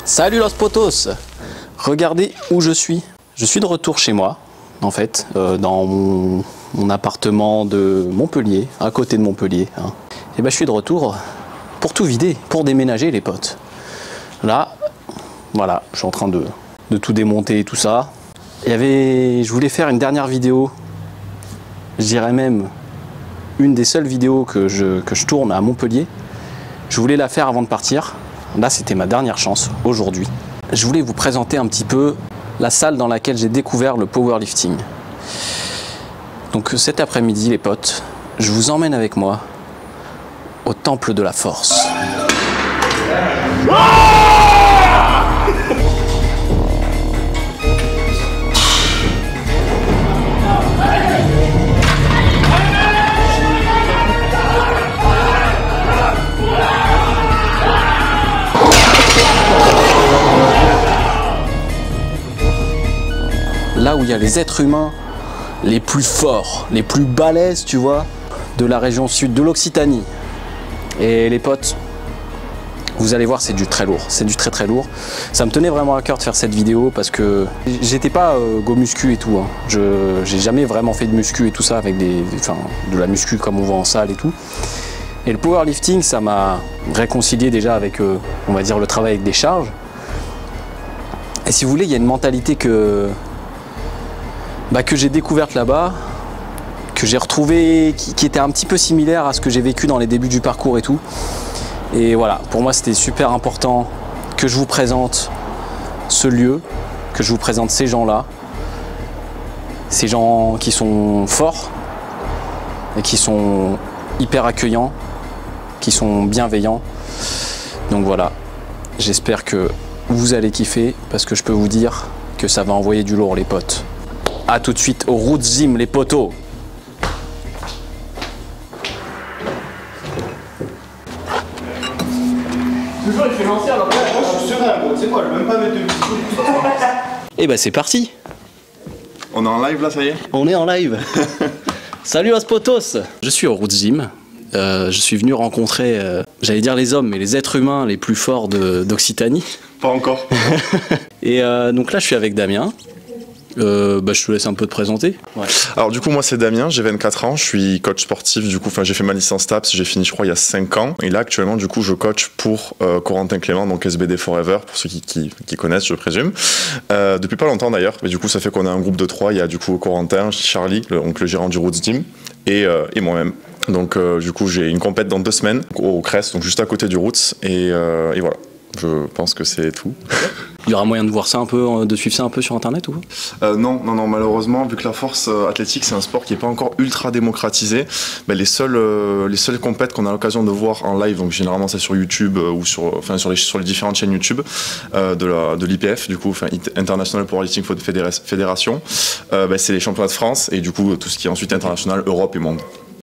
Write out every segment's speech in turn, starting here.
Salut los potos! Regardez où je suis. Je suis de retour chez moi, en fait, dans mon appartement de Montpellier, à côté de Montpellier. Hein. Et ben je suis de retour pour tout vider, pour déménager les potes. Là, voilà, je suis en train de tout démonter et tout ça. Je voulais faire une dernière vidéo, je dirais même une des seules vidéos que je tourne à Montpellier. Je voulais la faire avant de partir. Là, c'était ma dernière chance, aujourd'hui. Je voulais vous présenter un petit peu la salle dans laquelle j'ai découvert le powerlifting. Donc cet après-midi, les potes, je vous emmène avec moi au Temple de la Force. Là où il y a les êtres humains les plus forts, les plus balèzes, tu vois, de la région sud, de l'Occitanie. Et les potes, vous allez voir, c'est du très lourd, c'est du très très lourd. Ça me tenait vraiment à cœur de faire cette vidéo parce que j'étais pas go muscu et tout. Hein. J'ai jamais vraiment fait de muscu et tout ça avec de la muscu comme on voit en salle et tout. Et le powerlifting, ça m'a réconcilié déjà avec, on va dire, le travail avec des charges. Et si vous voulez, il y a une mentalité que j'ai découverte là-bas, que j'ai retrouvée, qui était un petit peu similaire à ce que j'ai vécu dans les débuts du parcours et tout. Et voilà, pour moi c'était super important que je vous présente ce lieu, que je vous présente ces gens-là, ces gens qui sont forts et qui sont hyper accueillants, qui sont bienveillants. Donc voilà, j'espère que vous allez kiffer parce que je peux vous dire que ça va envoyer du lourd les potes. A tout de suite au Roots Gym les potos. Toujours il fait l'ancien alors. Moi je suis serein gros, tu sais quoi, je vais même pas mettre de musique. Et bah c'est parti. On est en live là, ça y est? On est en live. Salut os potos. Je suis au Roots Gym. Je suis venu rencontrer, j'allais dire les hommes, mais les êtres humains les plus forts d'Occitanie. Pas encore. Et donc là je suis avec Damien. Je te laisse un peu te présenter. Ouais. Alors du coup moi c'est Damien, j'ai 24 ans, je suis coach sportif du coup, j'ai fait ma licence TAPS, j'ai fini je crois il y a 5 ans et là actuellement du coup je coach pour Corentin Clément, donc SBD Forever pour ceux qui connaissent je présume, depuis pas longtemps d'ailleurs, mais du coup ça fait qu'on a un groupe de 3, il y a du coup Corentin, Charlie, le gérant du Roots Gym et moi-même. Donc du coup j'ai une compète dans 2 semaines au Crest, donc juste à côté du Roots et voilà. Je pense que c'est tout. Il y aura moyen de voir ça un peu, de suivre ça un peu sur internet ou non, malheureusement, vu que la force athlétique c'est un sport qui n'est pas encore ultra démocratisé, les seules compètes qu'on a l'occasion de voir en live, donc généralement c'est sur YouTube ou sur les différentes chaînes YouTube de l'IPF, du coup, International Powerlifting Federation, c'est les championnats de France et du coup tout ce qui est ensuite international, Europe et monde.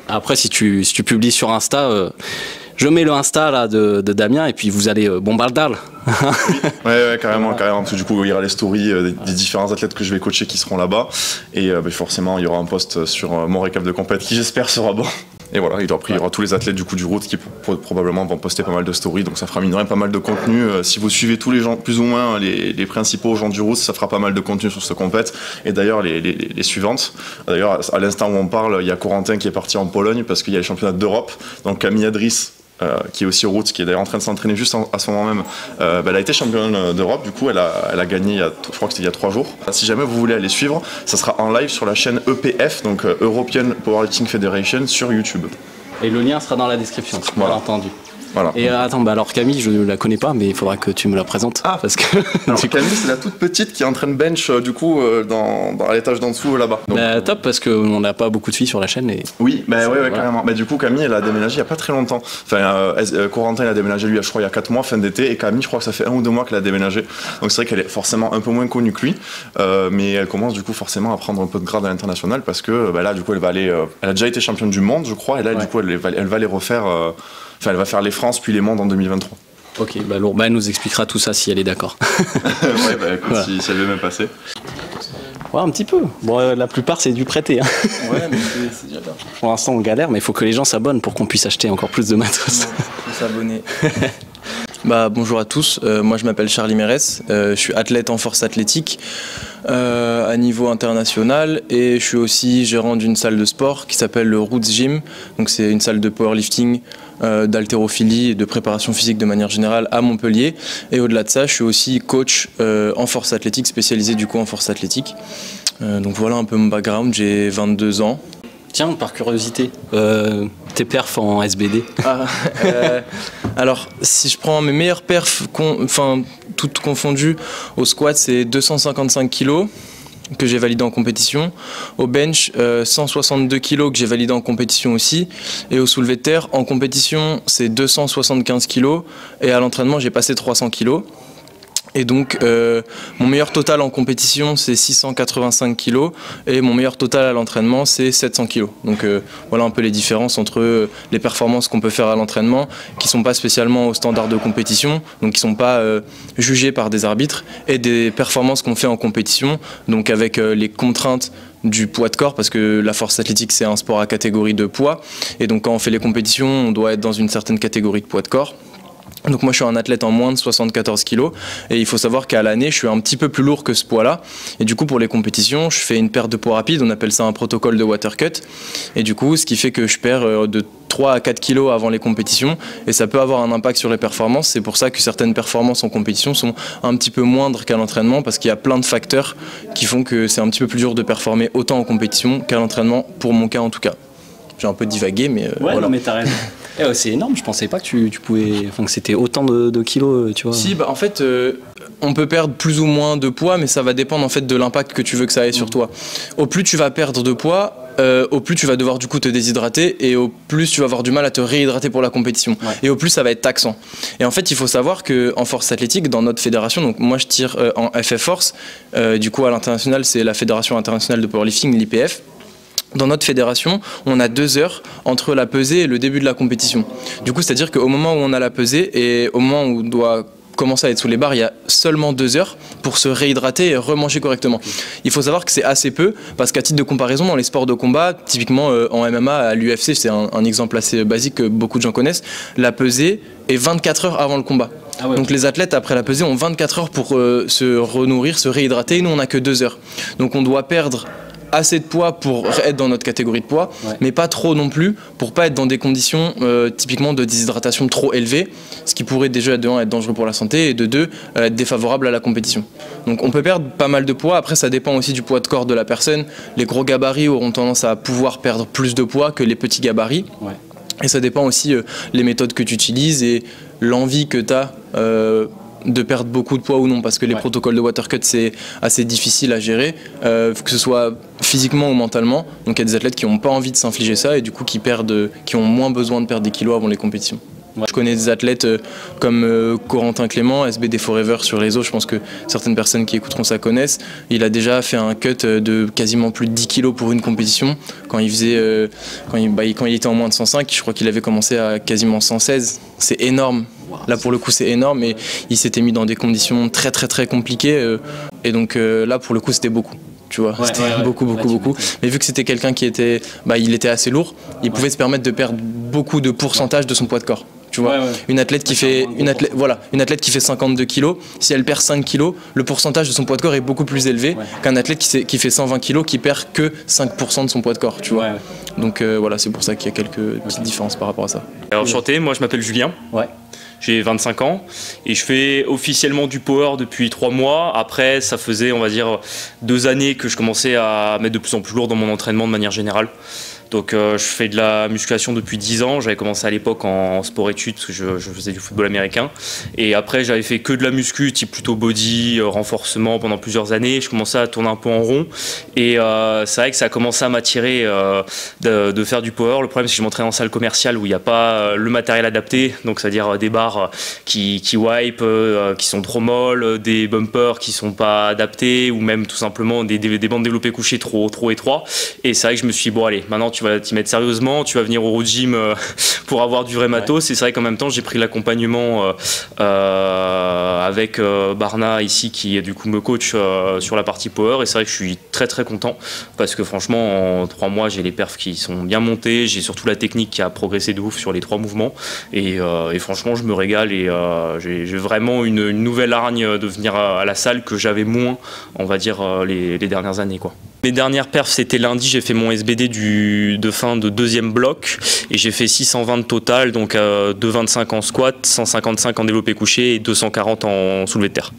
Après, si tu publies sur Insta, je mets le Insta là de Damien et puis vous allez bombardal. Ouais, carrément, parce que du coup il y aura les stories des différents athlètes que je vais coacher qui seront là-bas et forcément il y aura un post sur mon récap de compète qui j'espère sera bon. Et voilà, il y aura tous les athlètes du coup du Roots qui probablement vont poster pas mal de stories, donc ça fera mine de rien pas mal de contenu. Si vous suivez tous les gens, plus ou moins les principaux gens du Roots, ça fera pas mal de contenu sur ce compète. Et d'ailleurs les suivantes, d'ailleurs à l'instant où on parle, il y a Corentin qui est parti en Pologne parce qu'il y a les championnats d'Europe, donc Camille Adris, qui est aussi au Roots, qui est d'ailleurs en train de s'entraîner juste à ce moment même, elle a été championne d'Europe, du coup elle a gagné, je crois que c'était il y a 3 jours. Si jamais vous voulez aller suivre, ça sera en live sur la chaîne EPF, donc European Powerlifting Federation sur YouTube. Et le lien sera dans la description, voilà. Bien entendu. Voilà. Et attends, alors Camille, je ne la connais pas, mais il faudra que tu me la présentes. Ah, parce que Camille, c'est la toute petite qui est en train de bench du coup à l'étage d'en dessous là-bas. Top, parce qu'on n'a pas beaucoup de filles sur la chaîne. Et... Oui, ouais, carrément. Du coup, Camille, elle a déménagé il n'y a pas très longtemps. Corentin, il a déménagé lui, je crois, il y a 4 mois, fin d'été, et Camille, je crois que ça fait 1 ou 2 mois qu'elle a déménagé. Donc c'est vrai qu'elle est forcément un peu moins connue que lui, mais elle commence du coup forcément à prendre un peu de grade à l'international parce que là, du coup, elle va aller. Elle a déjà été championne du monde, je crois, et là, du coup, elle va les refaire. Elle va faire les France puis les mondes en 2023. Ok, lourd. Elle nous expliquera tout ça si elle est d'accord. Ouais, écoute, voilà. si elle veut même passer. Ouais, un petit peu. Bon, la plupart, c'est du prêté. Hein. Ouais, mais c'est déjà bien. Pour l'instant, on galère, mais il faut que les gens s'abonnent pour qu'on puisse acheter encore plus de matos. Il faut s'abonner. Bonjour à tous, moi je m'appelle Charlie Mérès, je suis athlète en force athlétique à niveau international et je suis aussi gérant d'une salle de sport qui s'appelle le Roots Gym. Donc c'est une salle de powerlifting, d'haltérophilie et de préparation physique de manière générale à Montpellier. Et au-delà de ça, je suis aussi coach en force athlétique, spécialisé du coup en force athlétique. Donc voilà un peu mon background, j'ai 22 ans. Tiens, par curiosité, tes perfs en SBD? Alors, si je prends mes meilleurs perfs, toutes confondues, au squat, c'est 255 kg que j'ai validé en compétition. Au bench, 162 kg que j'ai validé en compétition aussi. Et au soulevé de terre, en compétition, c'est 275 kg. Et à l'entraînement, j'ai passé 300 kg. Et donc, mon meilleur total en compétition, c'est 685 kg et mon meilleur total à l'entraînement, c'est 700 kg. Donc, voilà un peu les différences entre les performances qu'on peut faire à l'entraînement, qui ne sont pas spécialement au standard de compétition, donc qui ne sont pas jugées par des arbitres, et des performances qu'on fait en compétition, donc avec les contraintes du poids de corps, parce que la force athlétique, c'est un sport à catégorie de poids. Et donc, quand on fait les compétitions, on doit être dans une certaine catégorie de poids de corps. Donc moi je suis un athlète en moins de 74 kg et il faut savoir qu'à l'année je suis un petit peu plus lourd que ce poids-là et du coup pour les compétitions je fais une perte de poids rapide, on appelle ça un protocole de water cut et du coup ce qui fait que je perds de 3 à 4 kg avant les compétitions et ça peut avoir un impact sur les performances. C'est pour ça que certaines performances en compétition sont un petit peu moindres qu'à l'entraînement parce qu'il y a plein de facteurs qui font que c'est un petit peu plus dur de performer autant en compétition qu'à l'entraînement, pour mon cas en tout cas. J'ai un peu divagué mais voilà. Non mais t'as raison. C'est énorme, je pensais pas que tu pouvais, que c'était autant de kilos, tu vois. Si, en fait, on peut perdre plus ou moins de poids, mais ça va dépendre en fait de l'impact que tu veux que ça ait sur toi. Au plus tu vas perdre de poids, au plus tu vas devoir du coup te déshydrater et au plus tu vas avoir du mal à te réhydrater pour la compétition. Ouais. Et au plus ça va être taxant. Et en fait, il faut savoir qu'en force athlétique, dans notre fédération, donc moi je tire en FF Force, du coup à l'international c'est la Fédération internationale de powerlifting, l'IPF. Dans notre fédération, on a 2 heures entre la pesée et le début de la compétition. Du coup, c'est-à-dire qu'au moment où on a la pesée et au moment où on doit commencer à être sous les barres, il y a seulement 2 heures pour se réhydrater et remanger correctement. Il faut savoir que c'est assez peu, parce qu'à titre de comparaison, dans les sports de combat, typiquement en MMA, à l'UFC, c'est un exemple assez basique que beaucoup de gens connaissent, la pesée est 24 heures avant le combat. Ah ouais. Donc les athlètes après la pesée ont 24 heures pour se renourrir, se réhydrater, et nous on n'a que 2 heures. Donc on doit perdre assez de poids pour être dans notre catégorie de poids, mais pas trop non plus pour pas être dans des conditions typiquement de déshydratation trop élevées, ce qui pourrait déjà de 1 être dangereux pour la santé et de 2 être défavorable à la compétition. Donc on peut perdre pas mal de poids, après ça dépend aussi du poids de corps de la personne. Les gros gabarits auront tendance à pouvoir perdre plus de poids que les petits gabarits. Ouais. Et ça dépend aussi les méthodes que tu utilises et l'envie que tu as de perdre beaucoup de poids ou non, parce que les protocoles de water cut c'est assez difficile à gérer, que ce soit physiquement ou mentalement. Donc il y a des athlètes qui n'ont pas envie de s'infliger ça et du coup qui ont moins besoin de perdre des kilos avant les compétitions. Je connais des athlètes comme Corentin Clément, SBD Forever sur les réseaux, je pense que certaines personnes qui écouteront ça connaissent. Il a déjà fait un cut de quasiment plus de 10 kilos pour une compétition. Quand il était en moins de 105, je crois qu'il avait commencé à quasiment 116. C'est énorme. Là pour le coup c'est énorme et il s'était mis dans des conditions très très très compliquées et donc là pour le coup c'était beaucoup. Tu vois, c'était beaucoup. Mais vu que c'était quelqu'un qui était, il était assez lourd, il pouvait se permettre de perdre beaucoup de pourcentage de son poids de corps. Tu vois, une athlète qui fait 52 kilos, si elle perd 5 kilos, le pourcentage de son poids de corps est beaucoup plus élevé qu'un athlète qui fait 120 kilos qui perd que 5% de son poids de corps. Tu vois. Donc voilà, c'est pour ça qu'il y a quelques petites différences par rapport à ça. Alors enchanté, moi je m'appelle Julien. J'ai 25 ans et je fais officiellement du power depuis 3 mois. Après, ça faisait, on va dire, 2 années que je commençais à mettre de plus en plus lourd dans mon entraînement de manière générale. Donc je fais de la musculation depuis 10 ans. J'avais commencé à l'époque en sport-études parce que je faisais du football américain. Et après, j'avais fait que de la muscu, type plutôt body, renforcement pendant plusieurs années. Je commençais à tourner un peu en rond. Et c'est vrai que ça a commencé à m'attirer de faire du power. Le problème, c'est que je m'entraîne en salle commerciale où il n'y a pas le matériel adapté. Donc, c'est-à-dire des barres qui wipe, qui sont trop molles, des bumpers qui ne sont pas adaptés ou même tout simplement des bandes développées couchées trop étroits. Et c'est vrai que je me suis dit, bon allez, maintenant tu vas t'y mettre sérieusement, tu vas venir au Roots Gym pour avoir du vrai matos. Et c'est vrai qu'en même temps j'ai pris l'accompagnement avec Barna ici qui du coup me coach sur la partie power, et c'est vrai que je suis très très content parce que franchement en 3 mois j'ai les perfs qui sont bien montés, j'ai surtout la technique qui a progressé de ouf sur les 3 mouvements et franchement je me régale et j'ai vraiment une nouvelle hargne de venir à la salle que j'avais moins on va dire les dernières années quoi. Mes dernières perfs c'était lundi, j'ai fait mon SBD de fin de 2e bloc et j'ai fait 620 de total, donc 225 en squat, 155 en développé couché et 240 en soulevé de terre.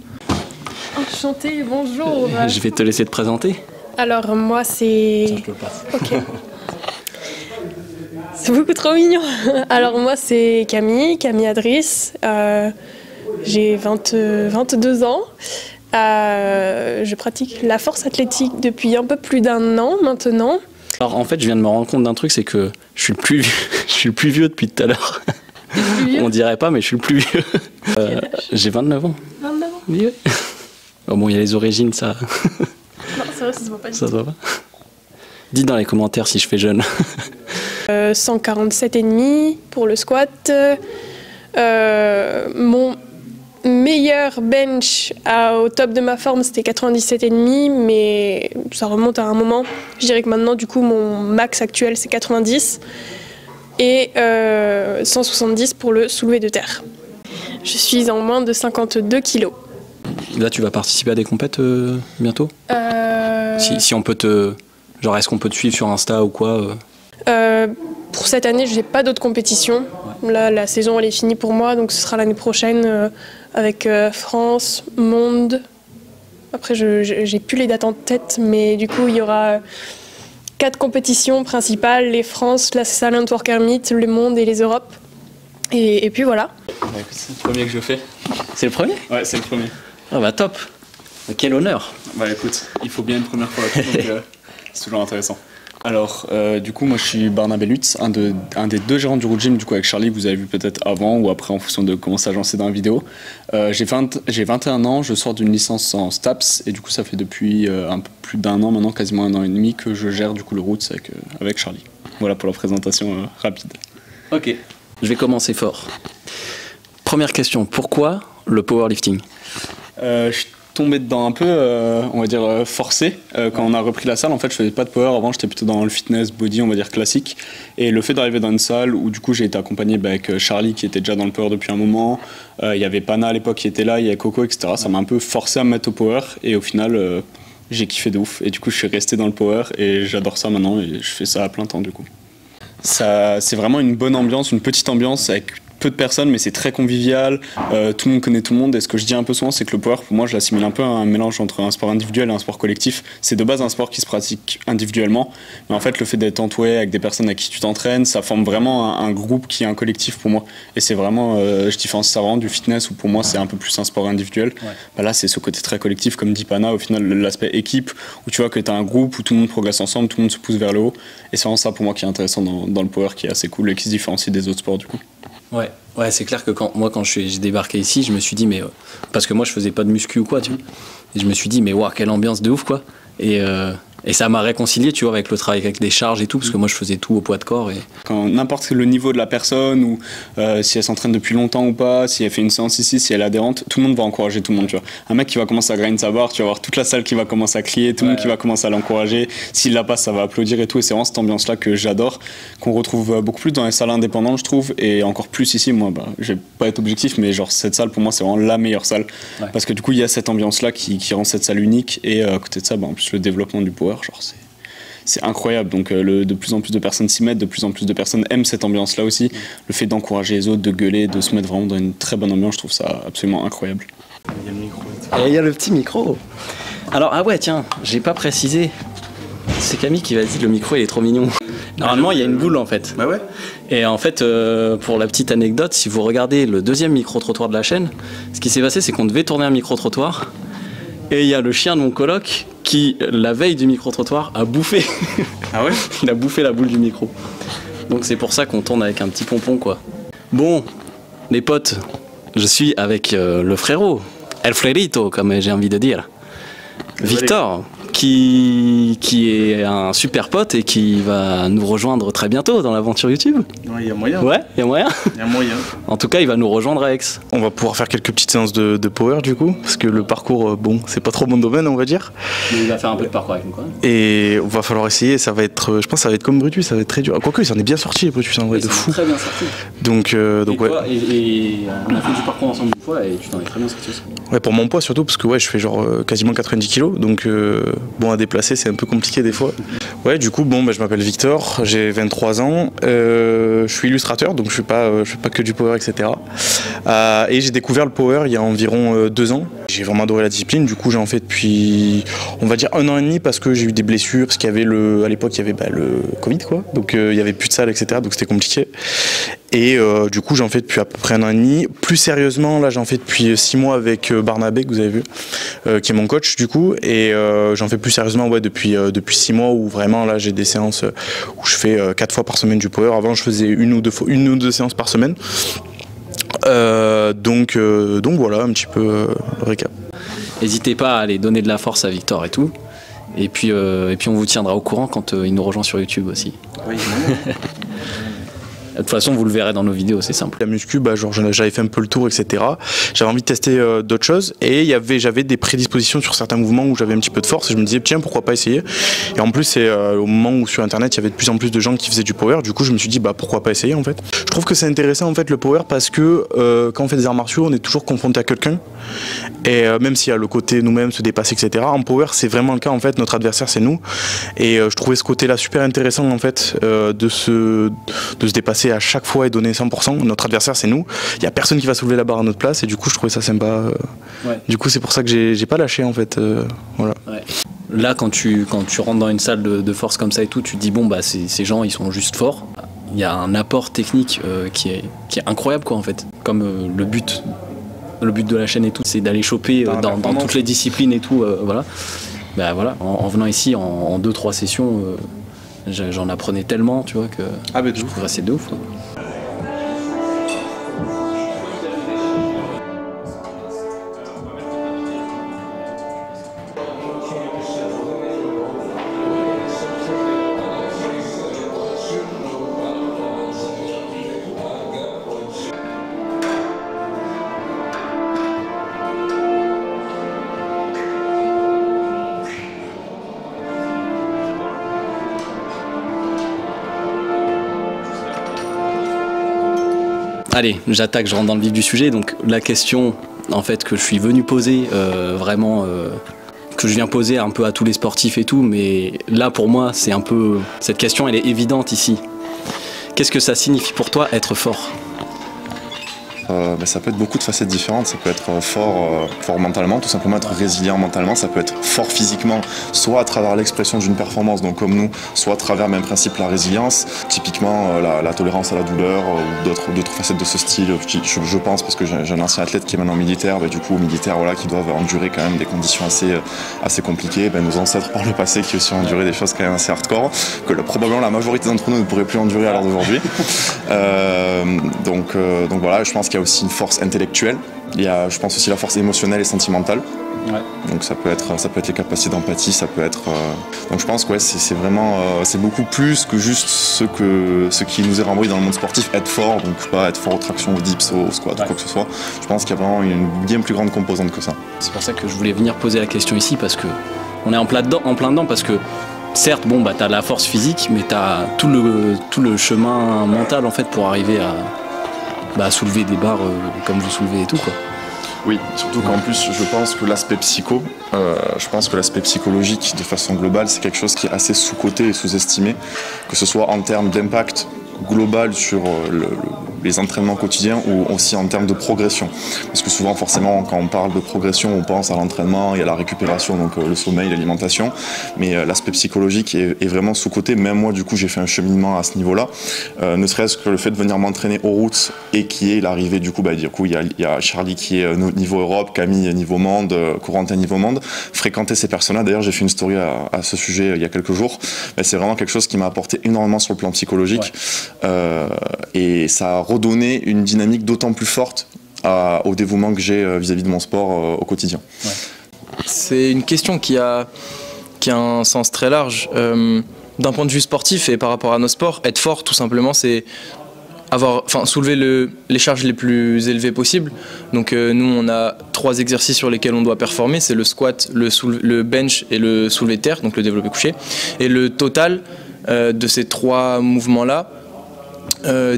Enchantée, bonjour. Je vais te laisser te présenter. Alors moi c'est... Tiens, je te le passe. Ok. C'est beaucoup trop mignon. Alors moi c'est Camille Adris. J'ai 22 ans. Je pratique la force athlétique depuis un peu plus d'1 an maintenant. Alors en fait, je viens de me rendre compte d'un truc, c'est que je suis le plus vieux depuis tout à l'heure. On dirait pas, mais je suis le plus vieux. J'ai 29 ans. 29 ans. Oui. Oh, bon, il y a les origines, ça. Non, c'est vrai, ça se voit pas du Ça tout. se voit pas. Dites dans les commentaires si je fais jeune. 147,5 pour le squat. Mon meilleur bench au top de ma forme c'était 97,5, mais ça remonte à un moment. Je dirais que maintenant du coup mon max actuel c'est 90 et 170 pour le soulevé de terre. Je suis en moins de 52 kilos. Là, tu vas participer à des compètes bientôt si on peut te... Genre, est-ce qu'on peut te suivre sur Insta ou quoi Pour cette année, je n'ai pas d'autres compétitions. Ouais. Là, la saison, elle est finie pour moi, donc ce sera l'année prochaine avec France, Monde. Après, j'ai plus les dates en tête, mais du coup, il y aura 4 compétitions principales, les France, la Silent Worker Meet, le Monde et les Europes. Et puis voilà. Bah, écoute, c'est le premier que je fais. C'est le premier? Ouais, c'est le premier. Ah bah top. Quel honneur. Bah écoute, il faut bien une première fois là, donc c'est toujours intéressant. Alors, du coup, moi je suis Barnabé Lutz, un des 2 gérants du Root Gym, du coup avec Charlie, que vous avez vu peut-être avant ou après en fonction de comment ça agencé dans la vidéo. J'ai 21 ans, je sors d'une licence en STAPS et du coup ça fait depuis un peu plus d'1 an maintenant, quasiment 1 an et demi, que je gère du coup le Roots avec Charlie. Voilà pour la présentation rapide. Ok. Je vais commencer fort. Première question, pourquoi le powerlifting? Je suis tombé dedans un peu, on va dire forcé. Quand on a repris la salle, en fait, je faisais pas de power. Avant, j'étais plutôt dans le fitness, body, on va dire classique. Et le fait d'arriver dans une salle où du coup j'ai été accompagné avec Charlie qui était déjà dans le power depuis un moment. Il y avait Pana à l'époque qui était là, il y avait Coco, etc. Ça m'a un peu forcé à me mettre au power. Et au final, j'ai kiffé de ouf. Et du coup, je suis resté dans le power et j'adore ça maintenant. Et je fais ça à plein temps du coup. C'est vraiment une bonne ambiance, une petite ambiance avec peu de personnes, mais c'est très convivial, tout le monde connaît tout le monde, et ce que je dis un peu souvent, c'est que le power, pour moi, je l'assimile un peu à un mélange entre un sport individuel et un sport collectif. C'est de base un sport qui se pratique individuellement, mais en fait, le fait d'être entouré avec des personnes avec qui tu t'entraînes, ça forme vraiment un groupe qui est un collectif pour moi, et c'est vraiment, je différencie ça vraiment du fitness, où pour moi, c'est un peu plus un sport individuel. Ouais. Bah là, c'est ce côté très collectif, comme dit Pana, au final, l'aspect équipe, où tu vois que tu as un groupe où tout le monde progresse ensemble, tout le monde se pousse vers le haut, et c'est vraiment ça pour moi qui est intéressant dans le power, qui est assez cool et qui se différencie des autres sports du coup. Ouais, c'est clair que quand j'ai débarqué ici, je me suis dit, mais parce que moi je faisais pas de muscu ou quoi, tu vois, et je me suis dit, mais waouh, quelle ambiance de ouf quoi, et ça m'a réconcilié, tu vois, avec le travail avec des charges et tout, parce que moi je faisais tout au poids de corps. Et... Quand n'importe le niveau de la personne, ou si elle s'entraîne depuis longtemps ou pas, si elle fait une séance ici, si elle est adhérente, tout le monde va encourager tout le monde, tu vois. Un mec qui va commencer à grind sa barre, tu vas voir toute la salle qui va commencer à crier, tout le monde qui va commencer à l'encourager, s'il la passe, ça va applaudir et tout, et c'est vraiment cette ambiance-là que j'adore, qu'on retrouve beaucoup plus dans les salles indépendantes, je trouve, et encore plus ici. Moi, je vais pas être objectif, mais genre cette salle, pour moi, c'est vraiment la meilleure salle, parce que du coup, il y a cette ambiance-là qui rend cette salle unique, et à côté de ça, en plus, le développement du power, genre c'est incroyable, donc de plus en plus de personnes s'y mettent, de plus en plus de personnes aiment cette ambiance là aussi, le fait d'encourager les autres, de gueuler, de se mettre vraiment dans une très bonne ambiance, je trouve ça absolument incroyable. Il y a le micro. Et il y a le petit micro. Alors ah ouais tiens, j'ai pas précisé, c'est Camille qui va dire le micro il est trop mignon. Normalement il y a une boule en fait. Bah ouais. Et en fait pour la petite anecdote, si vous regardez le 2e micro-trottoir de la chaîne, ce qui s'est passé c'est qu'on devait tourner un micro-trottoir et il y a le chien de mon coloc qui, la veille du micro-trottoir, a bouffé. Ah ouais? Il a bouffé la boule du micro. Donc c'est pour ça qu'on tourne avec un petit pompon, quoi. Bon, les potes, je suis avec le frérot, El Frérito, comme j'ai envie de dire. Victor, qui est un super pote et qui va nous rejoindre très bientôt dans l'aventure YouTube. Ouais, il y a moyen. Ouais, il y a moyen. Il y a moyen. En tout cas, il va nous rejoindre à Aix. On va pouvoir faire quelques petites séances de power du coup, parce que le parcours, bon, c'est pas trop mon domaine, on va dire. Mais il va faire un peu de parcours avec nous quand même. Et on va falloir essayer, ça va être, je pense que ça va être comme Brutus, ça va être très dur. Quoique, il s'en est bien sorti, Brutus, en vrai, de fou. Très bien sorti. Donc ouais. Toi, et on a fait du parcours ensemble une fois et tu t'en es très bien sorti aussi. Ouais, pour mon poids surtout, parce que ouais, je fais genre quasiment 90 kilos, donc bon, à déplacer, c'est un peu compliqué des fois. Ouais, du coup, bon, bah, je m'appelle Victor, j'ai 23 ans, je suis illustrateur, donc je fais pas que du power, etc. Et j'ai découvert le power il y a environ 2 ans. J'ai vraiment adoré la discipline, du coup j'en fais depuis, on va dire 1 an et demi, parce que j'ai eu des blessures, parce qu'il y avait à l'époque il y avait le Covid, quoi, donc il y avait plus de salle, etc., donc c'était compliqué. Et du coup j'en fais depuis à peu près 1 an et demi. Plus sérieusement, là j'en fais depuis 6 mois avec Barnabé, que vous avez vu, qui est mon coach du coup, et j'en fais plus sérieusement depuis 6 mois, où vraiment là j'ai des séances où je fais 4 fois par semaine du power. Avant je faisais une ou deux séances par semaine. Donc voilà un petit peu le récap. N'hésitez pas à aller donner de la force à Victor et tout. Et puis on vous tiendra au courant quand il nous rejoint sur YouTube aussi. Oui, De toute façon, vous le verrez dans nos vidéos, c'est simple. La muscu, bah, genre, j'avais fait un peu le tour, etc. J'avais envie de tester d'autres choses et j'avais des prédispositions sur certains mouvements où j'avais un petit peu de force et je me disais tiens, pourquoi pas essayer. Et en plus c'est au moment où sur internet il y avait de plus en plus de gens qui faisaient du power, du coup je me suis dit bah pourquoi pas essayer en fait. Je trouve que c'est intéressant en fait le power parce que quand on fait des arts martiaux on est toujours confronté à quelqu'un et même s'il y a le côté nous-mêmes se dépasser, etc. En power c'est vraiment le cas en fait, notre adversaire c'est nous et je trouvais ce côté là super intéressant en fait de se dépasser à chaque fois et donner 100%. Notre adversaire c'est nous, il n'y a personne qui va soulever la barre à notre place et du coup je trouvais ça sympa. Ouais. Du coup c'est pour ça que j'ai pas lâché en fait. Voilà. Ouais. Là quand tu rentres dans une salle de force comme ça et tout, tu te dis bon bah ces gens ils sont juste forts. Il y a un apport technique qui est incroyable quoi en fait. Comme le but de la chaîne et tout, c'est d'aller choper dans toutes les disciplines et tout. Voilà. Bah, voilà. En venant ici en 2-3 sessions, j'en apprenais tellement, tu vois, que je progressais de ouf. Quoi. Allez, j'attaque, je rentre dans le vif du sujet. Donc la question en fait que je suis venu poser, que je viens poser un peu à tous les sportifs et tout, mais là pour moi c'est un peu, cette question elle est évidente ici. Qu'est-ce que ça signifie pour toi être fort ? Ça peut être beaucoup de facettes différentes, ça peut être fort mentalement, tout simplement être résilient mentalement, ça peut être fort physiquement, soit à travers l'expression d'une performance, donc comme nous, soit à travers même principe la résilience, typiquement la tolérance à la douleur ou d'autres facettes de ce style, je pense, parce que j'ai un ancien athlète qui est maintenant militaire, du coup militaires voilà, qui doivent endurer quand même des conditions assez compliquées, nos ancêtres par le passé qui aussi ont enduré des choses quand même assez hardcore, que probablement la majorité d'entre nous ne pourrait plus endurer à l'heure d'aujourd'hui. Donc voilà, je pense qu'il y a aussi une force intellectuelle, il y a je pense aussi la force émotionnelle et sentimentale. Ouais. Donc ça peut être les capacités d'empathie, ça peut être... Donc je pense que ouais, c'est vraiment c'est beaucoup plus que juste ce qui nous est renvoyé dans le monde sportif, être fort, donc pas être fort aux tractions, aux dips, aux squats, ou quoi que ce soit. Je pense qu'il y a vraiment une bien plus grande composante que ça. C'est pour ça que je voulais venir poser la question ici, parce que on est en plein dedans, parce que certes, bon, bah, t'as la force physique, mais t'as tout le chemin mental en fait pour arriver à soulever des barres comme vous soulevez et tout quoi. Oui, surtout qu'en plus je pense que l'aspect psychologique de façon globale c'est quelque chose qui est assez sous-coté et sous-estimé, que ce soit en termes d'impact global sur les entraînements quotidiens ou aussi en termes de progression. Parce que souvent forcément quand on parle de progression on pense à l'entraînement et à la récupération, donc le sommeil, l'alimentation, mais l'aspect psychologique est vraiment sous-coté. Même moi du coup j'ai fait un cheminement à ce niveau-là, ne serait-ce que le fait de venir m'entraîner aux routes et qui est l'arrivée du coup, il y a Charlie qui est niveau Europe, Camille niveau monde, Corentin niveau monde, fréquenter ces personnes-là, d'ailleurs j'ai fait une story à ce sujet il y a quelques jours, c'est vraiment quelque chose qui m'a apporté énormément sur le plan psychologique. Ouais. Et ça a redonné une dynamique d'autant plus forte au dévouement que j'ai vis-à-vis de mon sport au quotidien. Ouais. C'est une question qui a qui a un sens très large. D'un point de vue sportif et par rapport à nos sports, être fort, tout simplement, c'est soulever les charges les plus élevées possibles. Donc nous, on a 3 exercices sur lesquels on doit performer, c'est le squat, le bench et le soulevé de terre, donc le développé couché. Et le total de ces 3 mouvements-là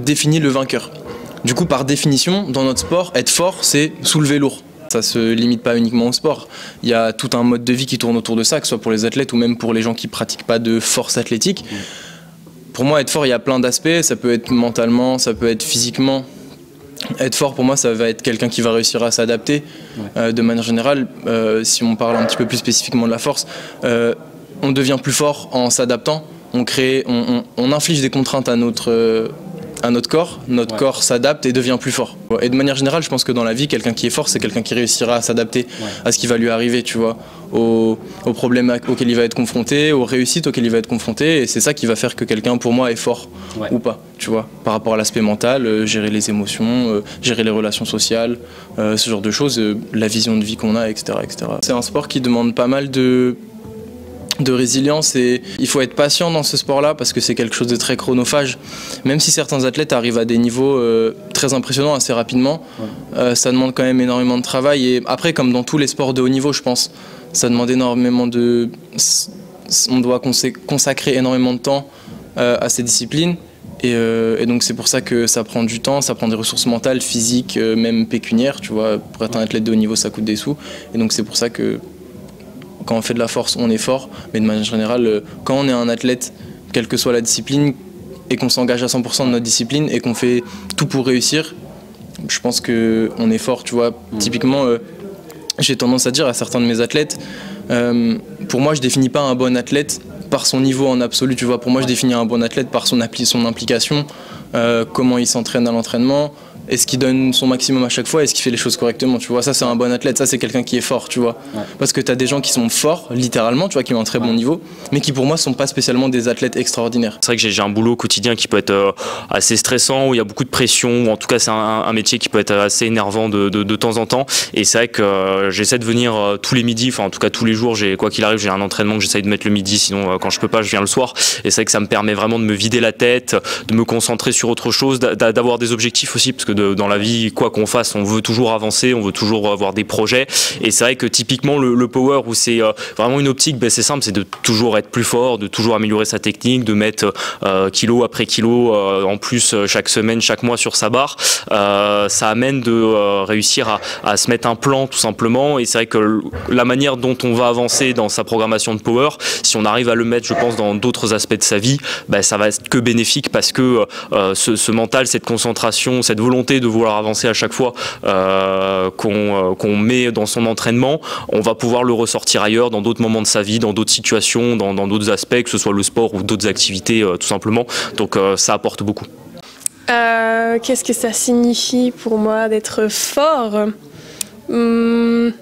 définit le vainqueur. Du coup, par définition, dans notre sport, être fort, c'est soulever lourd. Ça ne se limite pas uniquement au sport. Il y a tout un mode de vie qui tourne autour de ça, que ce soit pour les athlètes ou même pour les gens qui ne pratiquent pas de force athlétique. Pour moi, être fort, il y a plein d'aspects. Ça peut être mentalement, ça peut être physiquement. Être fort, pour moi, ça va être quelqu'un qui va réussir à s'adapter. De manière générale, si on parle un petit peu plus spécifiquement de la force, on devient plus fort en s'adaptant. On inflige des contraintes à notre corps, corps s'adapte et devient plus fort. Et de manière générale, je pense que dans la vie, quelqu'un qui est fort, c'est quelqu'un qui réussira à s'adapter à ce qui va lui arriver, tu vois, aux problèmes auxquels il va être confronté, aux réussites auxquelles il va être confronté, et c'est ça qui va faire que quelqu'un, pour moi, est fort ou pas, tu vois, par rapport à l'aspect mental, gérer les émotions, gérer les relations sociales, ce genre de choses, la vision de vie qu'on a, etc., etc. C'est un sport qui demande pas mal de résilience et il faut être patient dans ce sport-là parce que c'est quelque chose de très chronophage. Même si certains athlètes arrivent à des niveaux très impressionnants assez rapidement, ça demande quand même énormément de travail. Et après, comme dans tous les sports de haut niveau, je pense, ça demande énormément on doit consacrer énormément de temps à ces disciplines. Et donc c'est pour ça que ça prend du temps, ça prend des ressources mentales, physiques, même pécuniaires. Tu vois, pour être un athlète de haut niveau, ça coûte des sous. Et donc c'est pour ça que quand on fait de la force, on est fort, mais de manière générale, quand on est un athlète, quelle que soit la discipline, et qu'on s'engage à 100% de notre discipline, et qu'on fait tout pour réussir, je pense qu'on est fort, tu vois. Typiquement, j'ai tendance à dire à certains de mes athlètes, pour moi, je définis pas un bon athlète par son niveau en absolu, tu vois. Pour moi, je définis un bon athlète par son implication, comment il s'entraîne à l'entraînement, est-ce qu'il donne son maximum à chaque fois, est-ce qu'il fait les choses correctement, tu vois. Ça, c'est un bon athlète, ça, c'est quelqu'un qui est fort, tu vois. Parce que tu as des gens qui sont forts, littéralement, tu vois, qui ont un très bon niveau, mais qui pour moi sont pas spécialement des athlètes extraordinaires. C'est vrai que j'ai un boulot quotidien qui peut être assez stressant, où il y a beaucoup de pression, ou en tout cas c'est un métier qui peut être assez énervant de temps en temps, et c'est vrai que j'essaie de venir tous les midis, enfin en tout cas tous les jours, quoi qu'il arrive, j'ai un entraînement que j'essaie de mettre le midi, sinon quand je peux pas, je viens le soir, et c'est vrai que ça me permet vraiment de me vider la tête, de me concentrer sur autre chose, d'avoir des objectifs aussi, parce que dans la vie, quoi qu'on fasse, on veut toujours avancer, on veut toujours avoir des projets, et c'est vrai que typiquement le power, où c'est vraiment une optique, c'est simple, c'est de toujours être plus fort, de toujours améliorer sa technique, de mettre kilo après kilo en plus chaque semaine, chaque mois sur sa barre, ça amène de réussir à se mettre un plan tout simplement, et c'est vrai que la manière dont on va avancer dans sa programmation de power, si on arrive à le mettre, je pense, dans d'autres aspects de sa vie, ça va être que bénéfique, parce que ce mental, cette concentration, cette volonté de vouloir avancer à chaque fois qu'on met dans son entraînement, on va pouvoir le ressortir ailleurs, dans d'autres moments de sa vie, dans d'autres situations, dans d'autres aspects, que ce soit le sport ou d'autres activités tout simplement. Donc ça apporte beaucoup. Qu'est-ce que ça signifie pour moi d'être fort? Je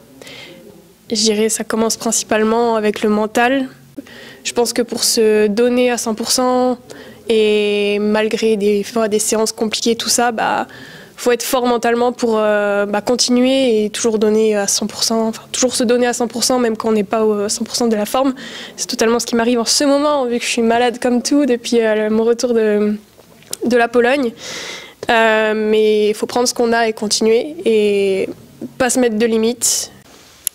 dirais ça commence principalement avec le mental. Je pense que pour se donner à 100% et malgré des séances compliquées, tout ça, faut être fort mentalement pour continuer et toujours donner à 100%, enfin toujours se donner à 100% même quand on n'est pas au 100% de la forme. C'est totalement ce qui m'arrive en ce moment, vu que je suis malade comme tout depuis mon retour de la Pologne. Mais il faut prendre ce qu'on a et continuer et pas se mettre de limites.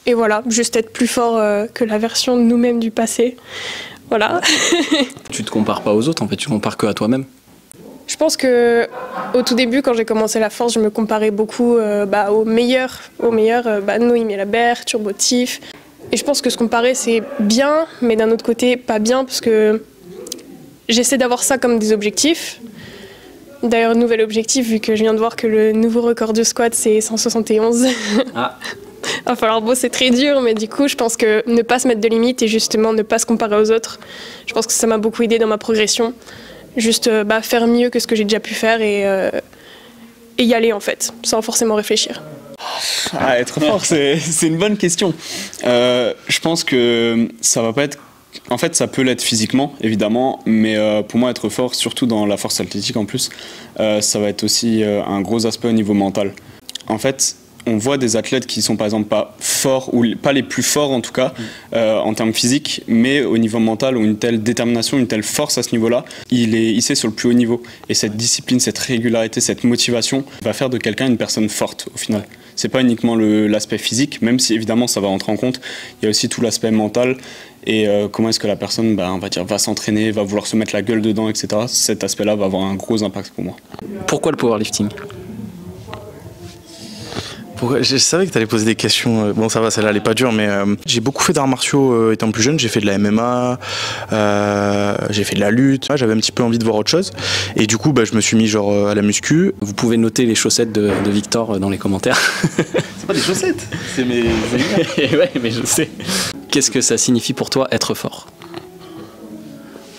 Et voilà, juste être plus fort que la version de nous-mêmes du passé. Voilà. Tu te compares pas aux autres, en fait, tu compares que à toi-même. Je pense que au tout début, quand j'ai commencé la force, je me comparais beaucoup aux meilleurs, Noémie Labert, Turbotif. Et je pense que se comparer, c'est bien, mais d'un autre côté, pas bien, parce que j'essaie d'avoir ça comme des objectifs. D'ailleurs, nouvel objectif, vu que je viens de voir que le nouveau record du squat, c'est 171. Ah. Il va falloir bosser, c'est très dur, mais du coup, je pense que ne pas se mettre de limites et justement ne pas se comparer aux autres, je pense que ça m'a beaucoup aidé dans ma progression. Juste faire mieux que ce que j'ai déjà pu faire et y aller en fait, sans forcément réfléchir. Être fort, c'est une bonne question. Je pense que ça va pas être... En fait, ça peut l'être physiquement, évidemment, mais pour moi, être fort, surtout dans la force athlétique en plus, ça va être aussi un gros aspect au niveau mental. En fait, on voit des athlètes qui sont par exemple pas forts, ou pas les plus forts en tout cas, en termes physiques, mais au niveau mental, ont une telle détermination, une telle force à ce niveau-là, il est hissé sur le plus haut niveau. Et cette discipline, cette régularité, cette motivation va faire de quelqu'un une personne forte au final. C'est pas uniquement l'aspect physique, même si évidemment ça va rentrer en compte, il y a aussi tout l'aspect mental et comment est-ce que la personne on va dire, va s'entraîner, va vouloir se mettre la gueule dedans, etc. Cet aspect-là va avoir un gros impact pour moi. Pourquoi le powerlifting ? Je savais que tu allais poser des questions. Bon, ça va, celle-là, elle est pas dure, mais j'ai beaucoup fait d'arts martiaux étant plus jeune. J'ai fait de la MMA, j'ai fait de la lutte. J'avais un petit peu envie de voir autre chose. Et du coup, je me suis mis genre à la muscu. Vous pouvez noter les chaussettes de Victor dans les commentaires. C'est pas des chaussettes, c'est mes... Ouais, mais je sais. Qu'est-ce que ça signifie pour toi être fort ?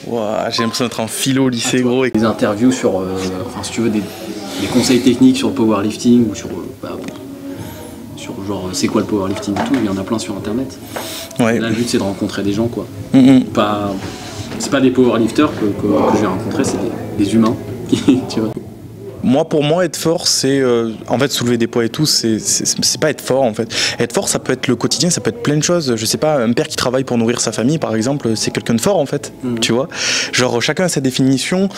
Wow, j'ai l'impression d'être en philo au lycée, gros. Des interviews sur, si tu veux, des conseils techniques sur le powerlifting ou sur genre c'est quoi le powerlifting et tout, il y en a plein sur internet. Ouais. Là, le but c'est de rencontrer des gens quoi. C'est pas des powerlifters que j'ai rencontrés, c'est des humains tu vois. Moi, pour moi, être fort, c'est en fait soulever des poids et tout, c'est pas être fort en fait. Être fort, ça peut être le quotidien, ça peut être plein de choses. Je sais pas, un père qui travaille pour nourrir sa famille, par exemple, c'est quelqu'un de fort en fait. Tu vois, genre chacun a sa définition.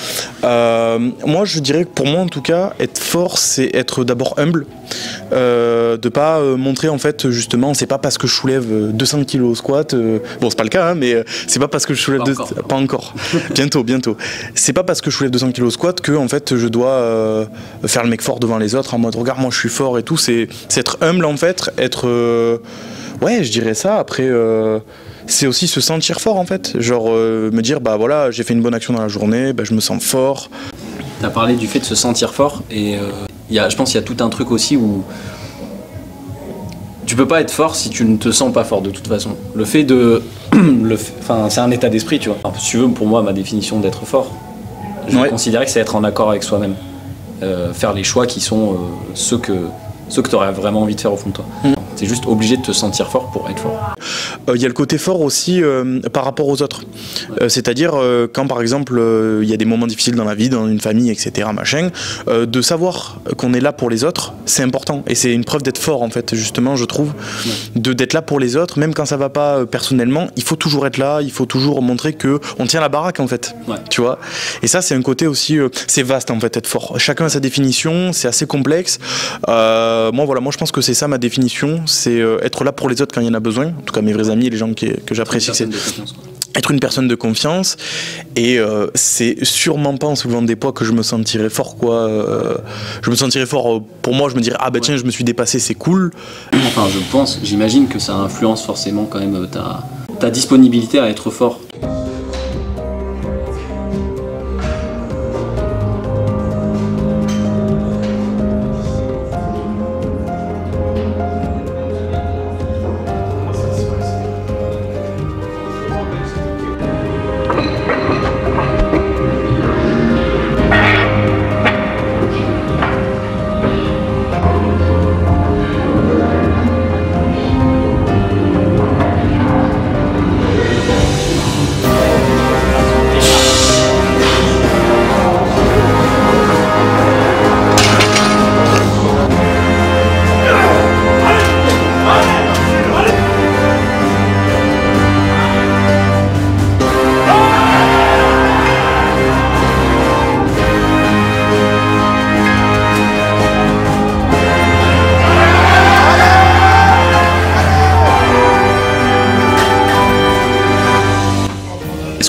Moi, je dirais que pour moi, en tout cas, être fort, c'est être d'abord humble, de pas montrer en fait justement, c'est pas parce que je soulève 200 kilos au squat. Bon, c'est pas le cas, hein, mais c'est pas parce que je soulève pas encore. bientôt. C'est pas parce que je soulève 200 kilos au squat que en fait je dois faire le mec fort devant les autres en mode regarde moi je suis fort et tout, c'est être humble en fait, être ouais je dirais ça. Après c'est aussi se sentir fort en fait, genre me dire voilà j'ai fait une bonne action dans la journée, je me sens fort. T'as parlé du fait de se sentir fort et je pense qu'il y a tout un truc aussi où tu peux pas être fort si tu ne te sens pas fort de toute façon. Le fait de c'est un état d'esprit tu vois. Alors, si tu veux, pour moi ma définition d'être fort, je considérais que c'est être en accord avec soi-même. Faire les choix qui sont ceux que tu aurais vraiment envie de faire au fond de toi. C'est juste obligé de te sentir fort pour être fort. Il y a le côté fort aussi par rapport aux autres. C'est-à-dire quand par exemple il y a des moments difficiles dans la vie, dans une famille, etc. De savoir qu'on est là pour les autres, c'est important. Et c'est une preuve d'être fort en fait, justement, je trouve. D'être là pour les autres, même quand ça va pas personnellement, il faut toujours être là, il faut toujours montrer qu'on tient la baraque en fait. Tu vois. Et ça c'est un côté aussi, c'est vaste en fait, être fort. Chacun a sa définition, c'est assez complexe. Moi je pense que c'est ça ma définition. C'est être là pour les autres quand il y en a besoin, en tout cas mes vrais amis, les gens que j'apprécie, c'est être une personne de confiance. Et c'est sûrement pas en soulevant des poids que je me sentirais fort quoi. Je me sentirais fort, pour moi je me dirais tiens je me suis dépassé, c'est cool. Enfin j'imagine que ça influence forcément quand même ta disponibilité à être fort.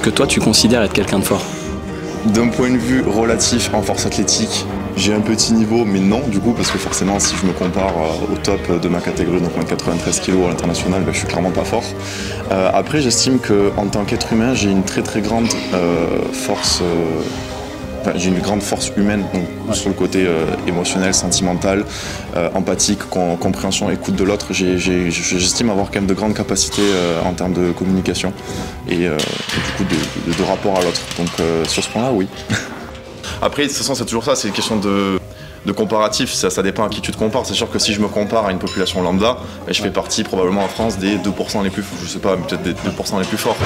Que toi tu considères être quelqu'un de fort? D'un point de vue relatif en force athlétique, j'ai un petit niveau, mais non du coup, parce que forcément si je me compare au top de ma catégorie, donc moins de 93 kg à l'international, je suis clairement pas fort. Après j'estime qu'en tant qu'être humain, j'ai une très grande force, j'ai une grande force humaine, donc, sur le côté émotionnel, sentimental, empathique, compréhension, écoute de l'autre. J'estime avoir quand même de grandes capacités en termes de communication et du coup de rapport à l'autre. Donc sur ce point-là, oui. Après, de toute façon, c'est toujours ça, c'est une question de comparatif, ça dépend à qui tu te compares. C'est sûr que si je me compare à une population lambda, je fais partie probablement en France des 2% les plus, je sais pas, peut-être des 2% les plus forts.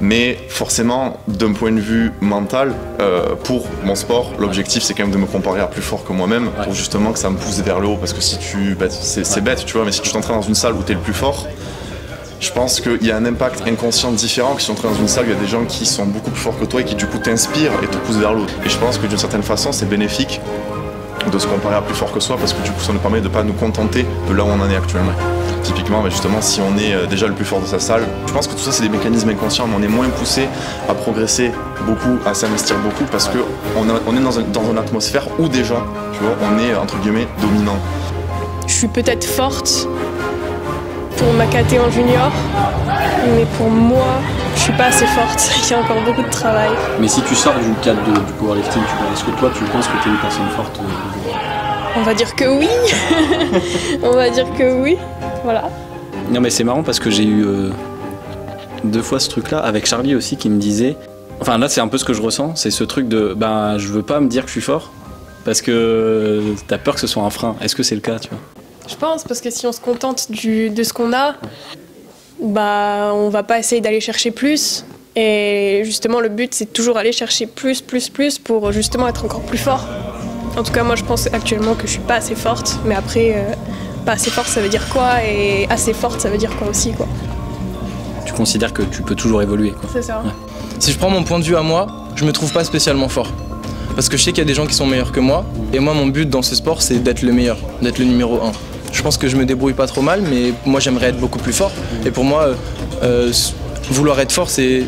Mais forcément, d'un point de vue mental, pour mon sport, l'objectif c'est quand même de me comparer à plus fort que moi-même pour justement que ça me pousse vers le haut. Parce que si tu, c'est bête, tu vois, mais si tu t'entraînes dans une salle où tu es le plus fort, je pense qu'il y a un impact inconscient différent que si tu entraînes dans une salle où il y a des gens qui sont beaucoup plus forts que toi et qui du coup t'inspirent et te poussent vers l'autre. Et je pense que d'une certaine façon, c'est bénéfique de se comparer à plus fort que soi parce que du coup ça nous permet de ne pas nous contenter de là où on en est actuellement. Typiquement, justement, si on est déjà le plus fort de sa salle, je pense que tout ça c'est des mécanismes inconscients, mais on est moins poussé à progresser beaucoup, à s'investir beaucoup parce qu'on est dans une atmosphère où déjà, tu vois, on est entre guillemets dominant. Je suis peut-être forte pour ma KT en junior, mais pour moi, je suis pas assez forte. Il y a encore beaucoup de travail. Mais si tu sors du cadre du powerlifting, est-ce que toi tu penses que tu es une personne forte On va dire que oui. On va dire que oui. Voilà. Non mais c'est marrant parce que j'ai eu 2 fois ce truc-là avec Charlie aussi qui me disait. Enfin là c'est un peu ce que je ressens, c'est ce truc de je veux pas me dire que je suis fort parce que t'as peur que ce soit un frein. Est-ce que c'est le cas, tu vois? Je pense parce que si on se contente de ce qu'on a, on va pas essayer d'aller chercher plus. Et justement le but c'est toujours aller chercher plus pour justement être encore plus fort. En tout cas moi je pense actuellement que je suis pas assez forte, mais après pas assez forte ça veut dire quoi et assez forte ça veut dire quoi aussi quoi. Tu considères que tu peux toujours évoluer quoi. C'est ça. Ouais. Si je prends mon point de vue à moi, je me trouve pas spécialement fort. Parce que je sais qu'il y a des gens qui sont meilleurs que moi et moi mon but dans ce sport c'est d'être le meilleur, d'être le numéro 1. Je pense que je me débrouille pas trop mal mais moi j'aimerais être beaucoup plus fort et pour moi vouloir être fort c'est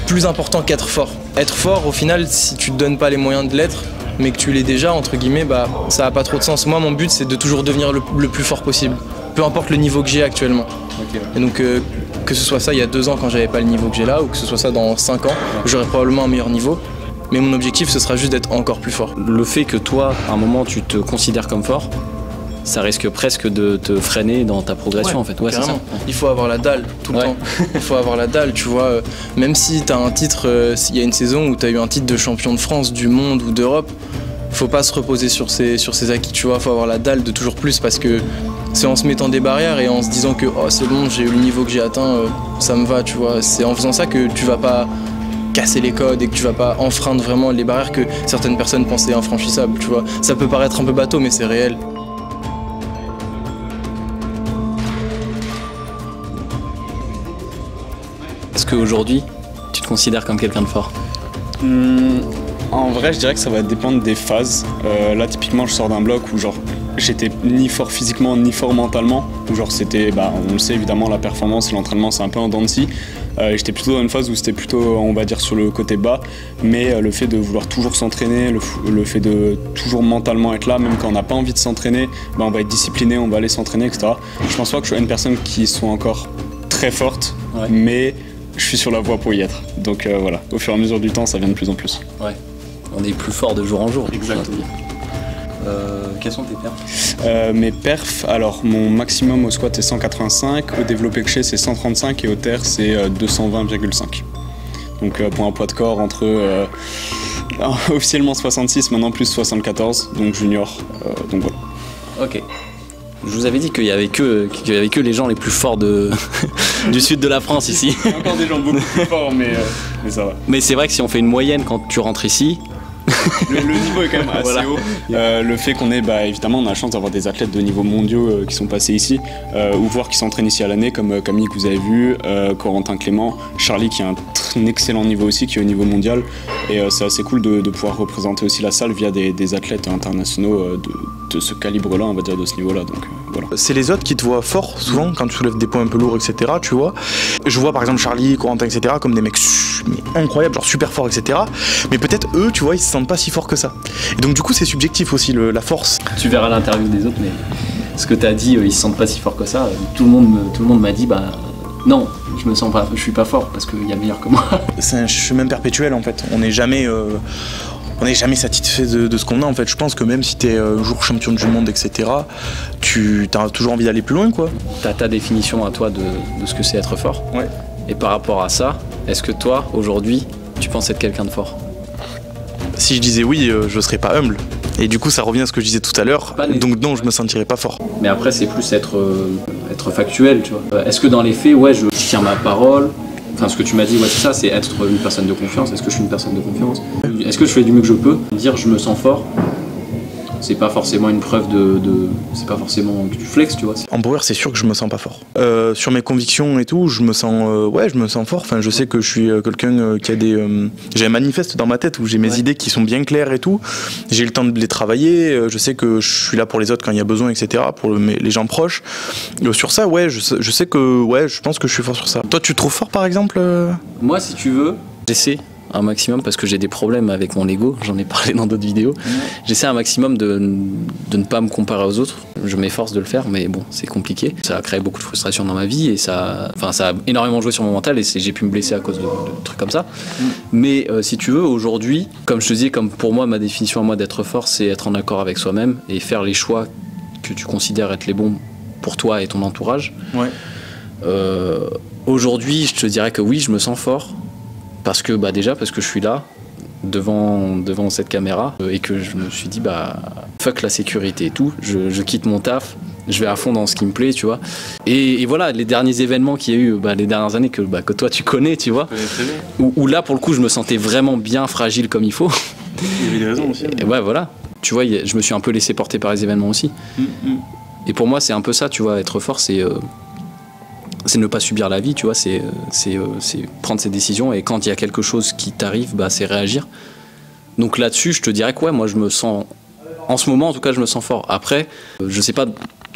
plus important qu'être fort. Être fort au final si tu te donnes pas les moyens de l'être mais que tu l'es déjà, entre guillemets, ça n'a pas trop de sens. Moi, mon but, c'est de toujours devenir le plus fort possible, peu importe le niveau que j'ai actuellement. Okay. Et donc, que ce soit ça il y a 2 ans quand j'avais pas le niveau que j'ai là, ou que ce soit ça dans 5 ans, j'aurai probablement un meilleur niveau. Mais mon objectif, ce sera juste d'être encore plus fort. Le fait que toi, à un moment, tu te considères comme fort, ça risque presque de te freiner dans ta progression en fait. Ouais, c'est ça. Il faut avoir la dalle tout le temps. Il faut avoir la dalle, tu vois. Même si tu as un titre, s'il y a une saison où tu as eu un titre de champion de France, du monde ou d'Europe, faut pas se reposer sur ses acquis, tu vois. Faut avoir la dalle de toujours plus parce que c'est en se mettant des barrières et en se disant que c'est bon, j'ai eu le niveau que j'ai atteint, ça me va, tu vois. C'est en faisant ça que tu vas pas casser les codes et que tu vas pas enfreindre vraiment les barrières que certaines personnes pensaient infranchissables, tu vois. Ça peut paraître un peu bateau mais c'est réel. Est-ce qu'aujourd'hui, tu te considères comme quelqu'un de fort? En vrai, je dirais que ça va dépendre des phases. Là, typiquement, je sors d'un bloc où genre j'étais ni fort physiquement ni fort mentalement. Où genre c'était, on le sait évidemment, la performance et l'entraînement c'est un peu en dents de scie. J'étais plutôt dans une phase où c'était plutôt, on va dire, sur le côté bas. Mais le fait de vouloir toujours s'entraîner, le fait de toujours mentalement être là, même quand on n'a pas envie de s'entraîner, on va être discipliné, on va aller s'entraîner, etc. Je pense pas que je sois une personne qui soit encore très forte, mais je suis sur la voie pour y être. Donc voilà, au fur et à mesure du temps, ça vient de plus en plus. Ouais, on est plus fort de jour en jour. Exactement. Quels sont tes perfs? Mes perfs, alors mon maximum au squat est 185, au développé couché c'est 135 et au terre c'est 220,5. Donc pour un poids de corps entre officiellement 66, maintenant plus 74, donc junior, donc voilà. Ok. Je vous avais dit qu'il y avait que les gens les plus forts du sud de la France ici. Il y a encore des gens beaucoup plus forts, mais ça va. Mais c'est vrai que si on fait une moyenne quand tu rentres ici... le niveau est quand même assez haut. Le fait qu'on ait, évidemment, on a la chance d'avoir des athlètes de niveau mondiaux qui sont passés ici, ou voire qui s'entraînent ici à l'année, comme Camille que vous avez vu, Corentin Clément, Charlie qui a un excellent niveau aussi, qui est au niveau mondial. Et c'est assez cool de pouvoir représenter aussi la salle via des athlètes internationaux de ce calibre-là, on va dire, de ce niveau-là. Donc voilà. C'est les autres qui te voient fort, souvent, quand tu soulèves des poids un peu lourds, etc. Tu vois. Je vois par exemple Charlie, Corentin, etc. comme des mecs incroyables, genre super forts, etc. Mais peut-être eux, tu vois, ils se sentent pas si forts que ça. Et donc du coup, c'est subjectif aussi, la force. Tu verras l'interview des autres, mais ce que tu as dit, ils se sentent pas si forts que ça. Tout le monde m'a dit, non, je suis pas fort parce qu'il y a meilleur que moi. C'est un chemin perpétuel en fait. On n'est jamais satisfait de ce qu'on a en fait. Je pense que même si t'es un jour champion du monde, etc., tu as toujours envie d'aller plus loin quoi. T'as ta définition à toi de ce que c'est être fort. Ouais. Et par rapport à ça, est-ce que toi, aujourd'hui, tu penses être quelqu'un de fort? Si je disais oui, je serais pas humble. Et du coup, ça revient à ce que je disais tout à l'heure. Donc non, je me sentirais pas fort. Mais après, c'est plus être factuel, tu vois. Est-ce que dans les faits, je tiens ma parole? Enfin, ce que tu m'as dit, ouais, c'est ça, c'est être une personne de confiance. Est-ce que je suis une personne de confiance? Est-ce que je fais du mieux que je peux? Dire je me sens fort, c'est pas forcément une preuve c'est pas forcément du flex, tu vois. En power, c'est sûr que je me sens pas fort. Sur mes convictions et tout, je me sens fort. Enfin, je sais que je suis quelqu'un qui a j'ai un manifeste dans ma tête où j'ai mes idées qui sont bien claires et tout. J'ai le temps de les travailler. Je sais que je suis là pour les autres quand il y a besoin, etc. Pour les gens proches. Sur ça, ouais, je sais que, ouais, je pense que je suis fort sur ça. Toi, tu te trouves fort, par exemple? Moi, si tu veux, j'essaie un maximum parce que j'ai des problèmes avec mon ego, j'en ai parlé dans d'autres vidéos. J'essaie un maximum de ne pas me comparer aux autres. Je m'efforce de le faire, mais bon, c'est compliqué. Ça a créé beaucoup de frustration dans ma vie et ça a énormément joué sur mon mental et j'ai pu me blesser à cause de trucs comme ça. Mais si tu veux, aujourd'hui, comme je te dis, comme pour moi, ma définition à moi d'être fort, c'est être en accord avec soi-même et faire les choix que tu considères être les bons pour toi et ton entourage. Aujourd'hui, je te dirais que oui, je me sens fort. Parce que je suis là devant cette caméra et que je me suis dit fuck la sécurité et tout, je quitte mon taf, je vais à fond dans ce qui me plaît, tu vois. Et voilà, les derniers événements qu'il y a eu les dernières années que toi tu connais, tu vois, où là pour le coup je me sentais vraiment bien fragile comme il faut. Il y avait des raisons aussi. Et ouais, voilà, tu vois, je me suis un peu laissé porter par les événements aussi. Et pour moi c'est un peu ça, tu vois, être fort c'est ne pas subir la vie, tu vois, c'est prendre ses décisions et quand il y a quelque chose qui t'arrive, c'est réagir. Donc là-dessus, je te dirais que ouais, moi je me sens, en ce moment en tout cas, je me sens fort. Après, je sais pas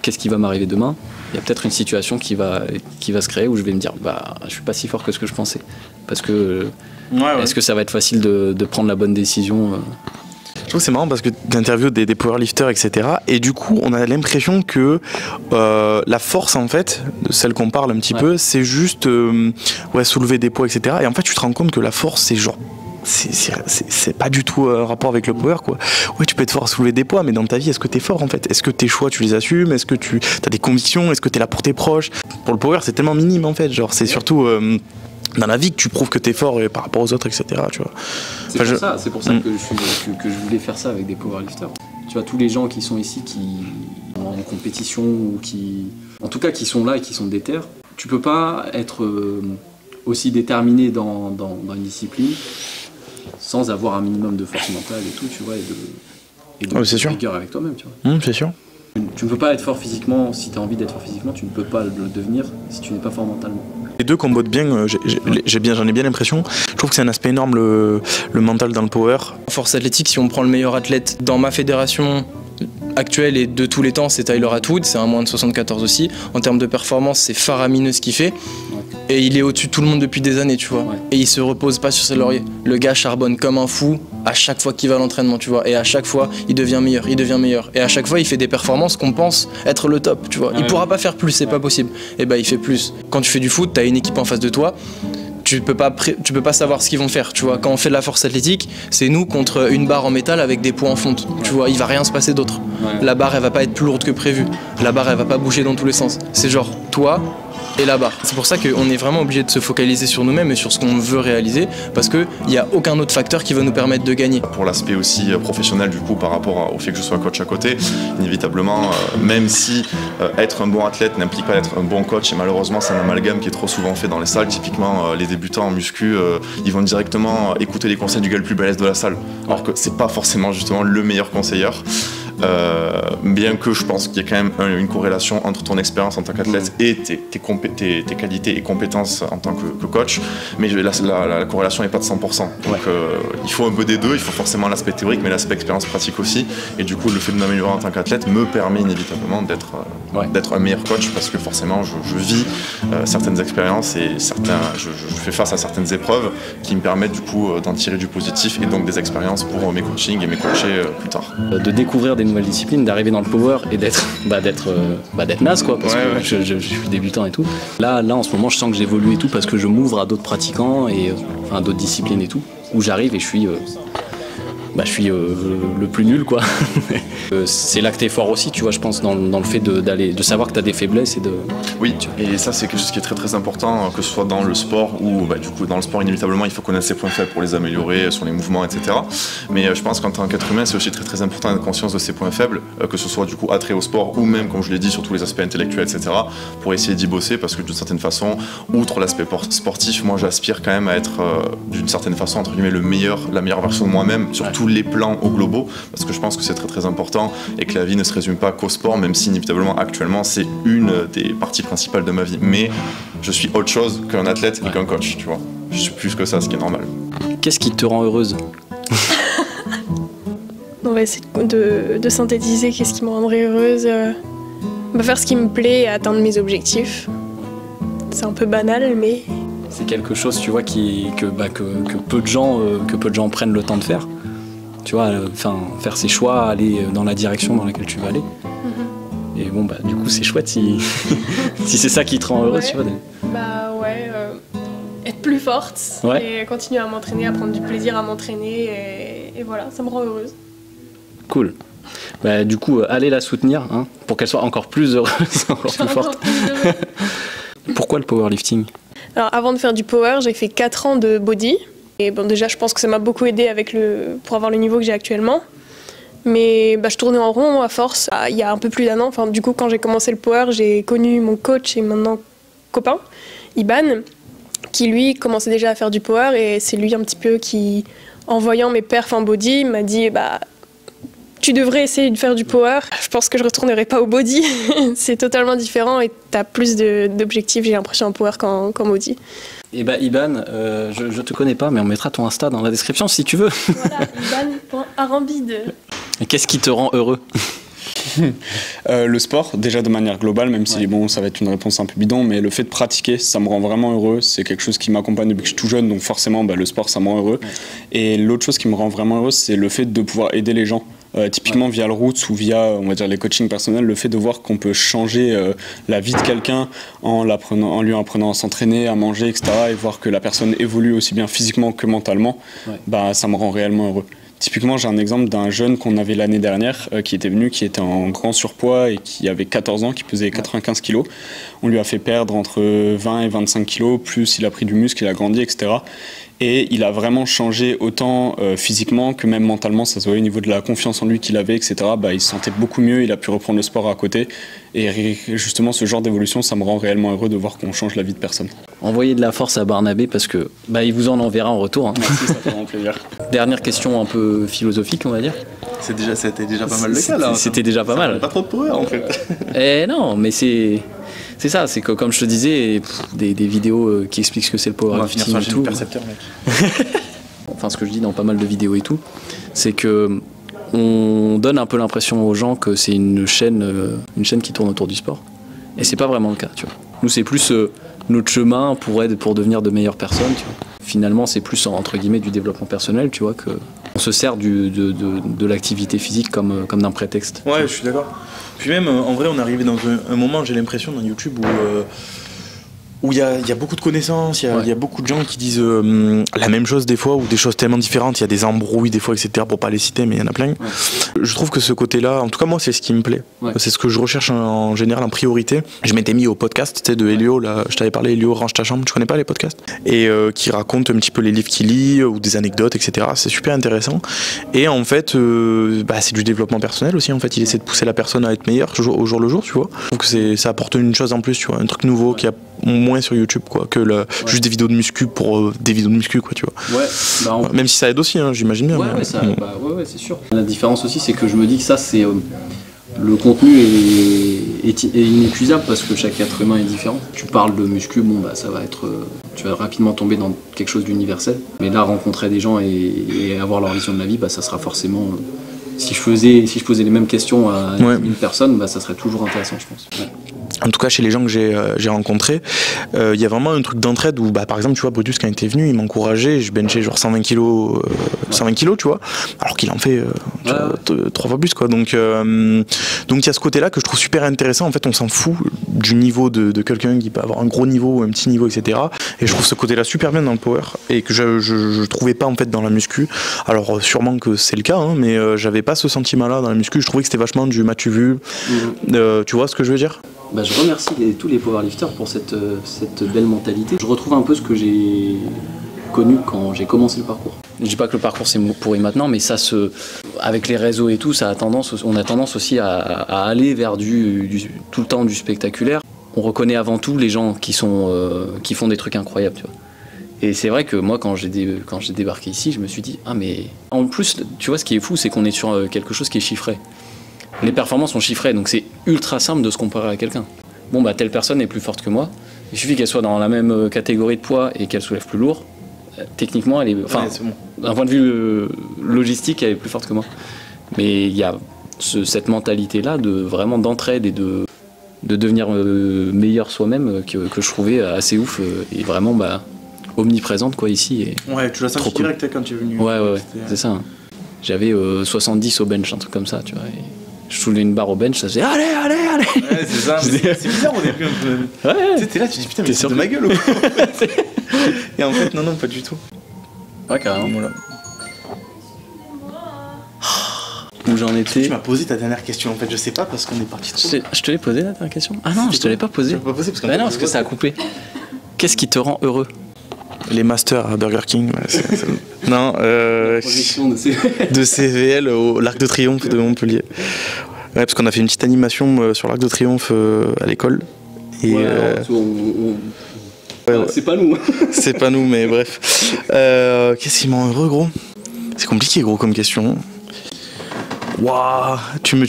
qu'est-ce qui va m'arriver demain. Il y a peut-être une situation qui va se créer où je vais me dire, je suis pas si fort que ce que je pensais. Parce que est-ce que ça va être facile de prendre la bonne décision Je trouve que c'est marrant parce que tu interviews des powerlifters, etc. Et du coup, on a l'impression que la force, en fait, de celle qu'on parle un petit peu, c'est juste soulever des poids, etc. Et en fait, tu te rends compte que la force, c'est genre. C'est pas du tout un rapport avec le power, quoi. Ouais, tu peux être fort à soulever des poids, mais dans ta vie, est-ce que t'es fort, en fait? Est-ce que tes choix, tu les assumes? Est-ce que tu as des convictions? Est-ce que t'es là pour tes proches? Pour le power, c'est tellement minime, en fait. Genre, c'est surtout. Dans la vie que tu prouves que t'es fort et par rapport aux autres, etc. Tu vois. C'est pour ça que je voulais faire ça avec des powerlifters. Tu vois, tous les gens qui sont ici, qui sont en compétition ou en tout cas qui sont là et qui sont déter, tu peux pas être aussi déterminé dans une discipline sans avoir un minimum de force mentale et tout, tu vois, et de rigueur avec toi-même, tu vois. C'est sûr. Tu ne peux pas être fort physiquement, si tu as envie d'être fort physiquement, tu ne peux pas le devenir si tu n'es pas fort mentalement. Les deux combotent bien, j'en ai bien l'impression. Je trouve que c'est un aspect énorme le mental dans le power. En force athlétique, si on prend le meilleur athlète dans ma fédération actuelle et de tous les temps, c'est Tyler Atwood, c'est un moins de 74 aussi. En termes de performance, c'est faramineux ce qu'il fait. Et il est au-dessus de tout le monde depuis des années, tu vois. Et il se repose pas sur ses lauriers. Le gars charbonne comme un fou à chaque fois qu'il va à l'entraînement, tu vois. Et à chaque fois, il devient meilleur. Et à chaque fois, il fait des performances qu'on pense être le top, tu vois. Il pourra pas faire plus, c'est pas possible. Et il fait plus. Quand tu fais du foot, t'as une équipe en face de toi. Tu peux pas savoir ce qu'ils vont faire, tu vois. Quand on fait de la force athlétique, c'est nous contre une barre en métal avec des poids en fonte, tu vois. Il va rien se passer d'autre. La barre, elle va pas être plus lourde que prévu. La barre, elle va pas bouger dans tous les sens. C'est genre toi et la barre. C'est pour ça qu'on est vraiment obligé de se focaliser sur nous-mêmes et sur ce qu'on veut réaliser, parce qu'il n'y a aucun autre facteur qui va nous permettre de gagner. Pour l'aspect aussi professionnel, du coup, par rapport au fait que je sois coach à côté, inévitablement, même si être un bon athlète n'implique pas être un bon coach, et malheureusement c'est un amalgame qui est trop souvent fait dans les salles. Typiquement, les débutants en muscu, ils vont directement écouter les conseils du gars le plus balèze de la salle, alors que c'est pas forcément justement le meilleur conseilleur. Bien que je pense qu'il y a quand même une corrélation entre ton expérience en tant qu'athlète et tes qualités et compétences en tant que coach, mais la corrélation n'est pas de 100%. Donc il faut un peu des deux, il faut forcément l'aspect théorique mais l'aspect expérience pratique aussi, et du coup le fait de m'améliorer en tant qu'athlète me permet inévitablement d'être un meilleur coach, parce que forcément je vis certaines expériences et je fais face à certaines épreuves qui me permettent du coup d'en tirer du positif et donc des expériences pour mes coachings et mes coachés plus tard. De découvrir des nouvelles disciplines, d'arriver dans le power et d'être naze, quoi, parce que je suis débutant et tout. Là en ce moment je sens que j'évolue et tout parce que je m'ouvre à d'autres pratiquants et à d'autres disciplines et tout, où j'arrive et je suis je suis le plus nul, quoi. C'est là que t'es fort aussi, tu vois, je pense, dans le fait de savoir que t'as des faiblesses et de... Oui, et ça c'est quelque chose qui est très très important, que ce soit dans le sport ou du coup dans le sport inévitablement il faut connaître ses points faibles pour les améliorer sur les mouvements, etc. Mais je pense qu'en tant qu'être humain c'est aussi très très important d'avoir conscience de ses points faibles, que ce soit du coup attrait au sport ou même, comme je l'ai dit, sur tous les aspects intellectuels, etc. pour essayer d'y bosser, parce que d'une certaine façon, outre l'aspect sportif, moi j'aspire quand même à être d'une certaine façon entre guillemets la meilleure version de moi-même sur tous les plans au globaux, parce que je pense que c'est très très important et que la vie ne se résume pas qu'au sport, même si inévitablement actuellement c'est une des parties principales de ma vie, mais je suis autre chose qu'un athlète et qu'un coach, tu vois. Je suis plus que ça, ce qui est normal. Qu'est-ce qui te rend heureuse? On va essayer de synthétiser qu'est-ce qui me rendrait heureuse. Faire ce qui me plaît et atteindre mes objectifs. C'est un peu banal, mais... C'est quelque chose, tu vois, que peu de gens prennent le temps de faire. Tu vois, faire ses choix, aller dans la direction dans laquelle tu veux aller. Et bon, du coup, c'est chouette si, si c'est ça qui te rend heureuse, tu vois. Être plus forte et continuer à m'entraîner, à prendre du plaisir à m'entraîner. Et voilà, ça me rend heureuse. Cool. Du coup, allez la soutenir pour qu'elle soit encore plus heureuse, encore plus forte. Pourquoi le powerlifting? Alors, avant de faire du power, j'ai fait 4 ans de body. Et bon, déjà, je pense que ça m'a beaucoup aidé pour avoir le niveau que j'ai actuellement. Mais je tournais en rond à force. Il y a un peu plus d'un an, du coup, quand j'ai commencé le power, j'ai connu mon coach et maintenant copain, Iban, qui lui commençait déjà à faire du power. Et c'est lui un petit peu qui, en voyant mes perfs en body, m'a dit tu devrais essayer de faire du power. Je pense que je ne retournerai pas au body. C'est totalement différent et tu as plus d'objectifs, j'ai l'impression, en power qu'en body. Et Iban, je te connais pas, mais on mettra ton Insta dans la description si tu veux. Voilà, Iban.arambide. Et qu'est-ce qui te rend heureux? Le sport, déjà de manière globale, même si ça va être une réponse un peu bidon, mais le fait de pratiquer, ça me rend vraiment heureux. C'est quelque chose qui m'accompagne depuis que je suis tout jeune, donc forcément le sport, ça me rend heureux. Et l'autre chose qui me rend vraiment heureux, c'est le fait de pouvoir aider les gens. Typiquement via le Roots ou via, on va dire, les coachings personnels, le fait de voir qu'on peut changer la vie de quelqu'un en lui apprenant à s'entraîner, à manger, etc. et voir que la personne évolue aussi bien physiquement que mentalement, ça me rend réellement heureux. Typiquement, j'ai un exemple d'un jeune qu'on avait l'année dernière qui était venu, qui était en grand surpoids et qui avait 14 ans, qui pesait 95 kilos. On lui a fait perdre entre 20 et 25 kilos, plus il a pris du muscle, il a grandi, etc. Et il a vraiment changé autant physiquement que même mentalement, ça se voyait au niveau de la confiance en lui qu'il avait, etc. Il se sentait beaucoup mieux, il a pu reprendre le sport à côté. Et justement, ce genre d'évolution, ça me rend réellement heureux de voir qu'on change la vie de personne. Envoyez de la force à Barnabé parce que il vous en enverra en retour. Merci, ça fait vraiment plaisir. Dernière question un peu philosophique, on va dire. C'était déjà pas mal le cas là. C'était déjà pas mal. Pas trop de power en fait. Non, mais c'est ça, c'est que comme je te disais, des vidéos qui expliquent ce que c'est le powerlifting et tout. Percepteur, mec. Enfin, ce que je dis dans pas mal de vidéos et tout, c'est que on donne un peu l'impression aux gens que c'est une chaîne qui tourne autour du sport. Et c'est pas vraiment le cas, tu vois. Nous, c'est plus notre chemin pour devenir de meilleures personnes, tu vois. Finalement, c'est plus entre guillemets du développement personnel, tu vois, que on se sert de l'activité physique comme d'un prétexte. Ouais, je suis d'accord. Puis même, en vrai, on est arrivé dans un moment, j'ai l'impression, dans YouTube où il y a beaucoup de connaissances, il y a beaucoup de gens qui disent la même chose des fois, ou des choses tellement différentes, il y a des embrouilles des fois, etc., pour pas les citer, mais il y en a plein. Ouais. Je trouve que ce côté-là, en tout cas moi, c'est ce qui me plaît. Ouais. C'est ce que je recherche en général en priorité. Je m'étais mis au podcast, tu sais, de Elio, là, je t'avais parlé, Elio, Range ta chambre, tu connais pas les podcasts? Et qui raconte un petit peu les livres qu'il lit, ou des anecdotes, etc. C'est super intéressant. Et en fait, c'est du développement personnel aussi, en fait, il essaie de pousser la personne à être meilleure au jour le jour, tu vois. Je trouve que ça apporte une chose en plus, tu vois, un truc nouveau qui a moins sur YouTube, quoi, que juste des vidéos de muscu pour des vidéos de muscu, quoi, tu vois. Ouais, même si ça aide aussi, hein, j'imagine bien. Ouais, c'est sûr. La différence aussi, c'est que je me dis que ça, c'est le contenu est inépuisable parce que chaque être humain est différent. Tu parles de muscu, ça va être, tu vas rapidement tomber dans quelque chose d'universel. Mais là, rencontrer des gens et avoir leur vision de la vie, ça sera forcément. Si je posais les mêmes questions à une personne, ça serait toujours intéressant, je pense. Ouais. en tout cas chez les gens que j'ai rencontrés, il y a vraiment un truc d'entraide où par exemple tu vois Brutus quand il était venu il m'encourageait, je benchais genre 120 kilos tu vois, alors qu'il en fait 3 fois plus quoi, donc il y a ce côté là que je trouve super intéressant. En fait on s'en fout du niveau de quelqu'un qui peut avoir un gros niveau ou un petit niveau, etc., et je trouve ce côté là super bien dans le power et que je trouvais pas en fait dans la muscu. Alors sûrement que c'est le cas hein, mais j'avais pas ce sentiment là dans la muscu. Je trouvais que c'était vachement du match vu. Tu vois ce que je veux dire? Je remercie tous les powerlifters pour cette belle mentalité. Je retrouve un peu ce que j'ai connu quand j'ai commencé le parcours. Je dis pas que le parcours c'est pourri maintenant, mais avec les réseaux et tout, on a tendance aussi à aller vers tout le temps du spectaculaire. On reconnaît avant tout les gens qui font des trucs incroyables, tu vois. Et c'est vrai que moi quand j'ai débarqué ici, je me suis dit mais en plus tu vois ce qui est fou, c'est qu'on est sur quelque chose qui est chiffré. Les performances sont chiffrées, donc c'est ultra simple de se comparer à quelqu'un. Bon telle personne est plus forte que moi, il suffit qu'elle soit dans la même catégorie de poids et qu'elle soulève plus lourd. Techniquement, elle est, d'un point de vue logistique, elle est plus forte que moi. Mais il y a cette mentalité-là vraiment d'entraide et de devenir meilleur soi-même que je trouvais assez ouf et vraiment omniprésente quoi ici. Et ouais, tu l'as senti direct quand tu es venu. Ouais, c'est ça. J'avais 70 au bench, un truc comme ça, tu vois. Et je soulevais une barre au bench, ça faisait allez. Ouais, c'est ça. C'est bizarre au début un peu. Ouais. Tu sais, t'es là, tu dis putain, mais c'est de ma gueule ou quoi? Et en fait, non, pas du tout. Ouais, carrément. Voilà. Où j'en étais. Tu m'as posé ta dernière question en fait, je sais pas parce qu'on est parti trop. Je te l'ai posé la dernière question? Ah non, je te l'ai pas posé. Pas posé parce que ça a coupé. Qu'est-ce qui te rend heureux? Les masters à Burger King. Non, projection de CVL au l'Arc de Triomphe de Montpellier. Ouais, parce qu'on a fait une petite animation sur l'Arc de Triomphe à l'école. Et c'est pas nous. C'est pas nous, mais bref. Qu'est-ce qui me rend heureux, gros? C'est compliqué, gros, comme question. Waouh, tu me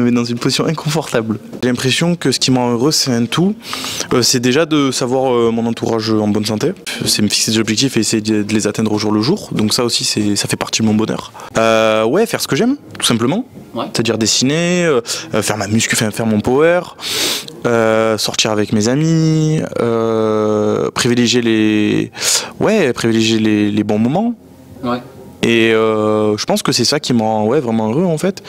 mets dans une position inconfortable. J'ai l'impression que ce qui me rend heureux, c'est un tout. C'est déjà de savoir mon entourage en bonne santé. C'est me fixer des objectifs et essayer de les atteindre au jour le jour. Donc ça aussi, ça fait partie de mon bonheur. Ouais, faire ce que j'aime, tout simplement. Ouais. C'est-à-dire dessiner, faire ma muscu, faire mon power, sortir avec mes amis, privilégier les bons moments. Ouais. Et je pense que c'est ça qui me rend vraiment heureux en fait,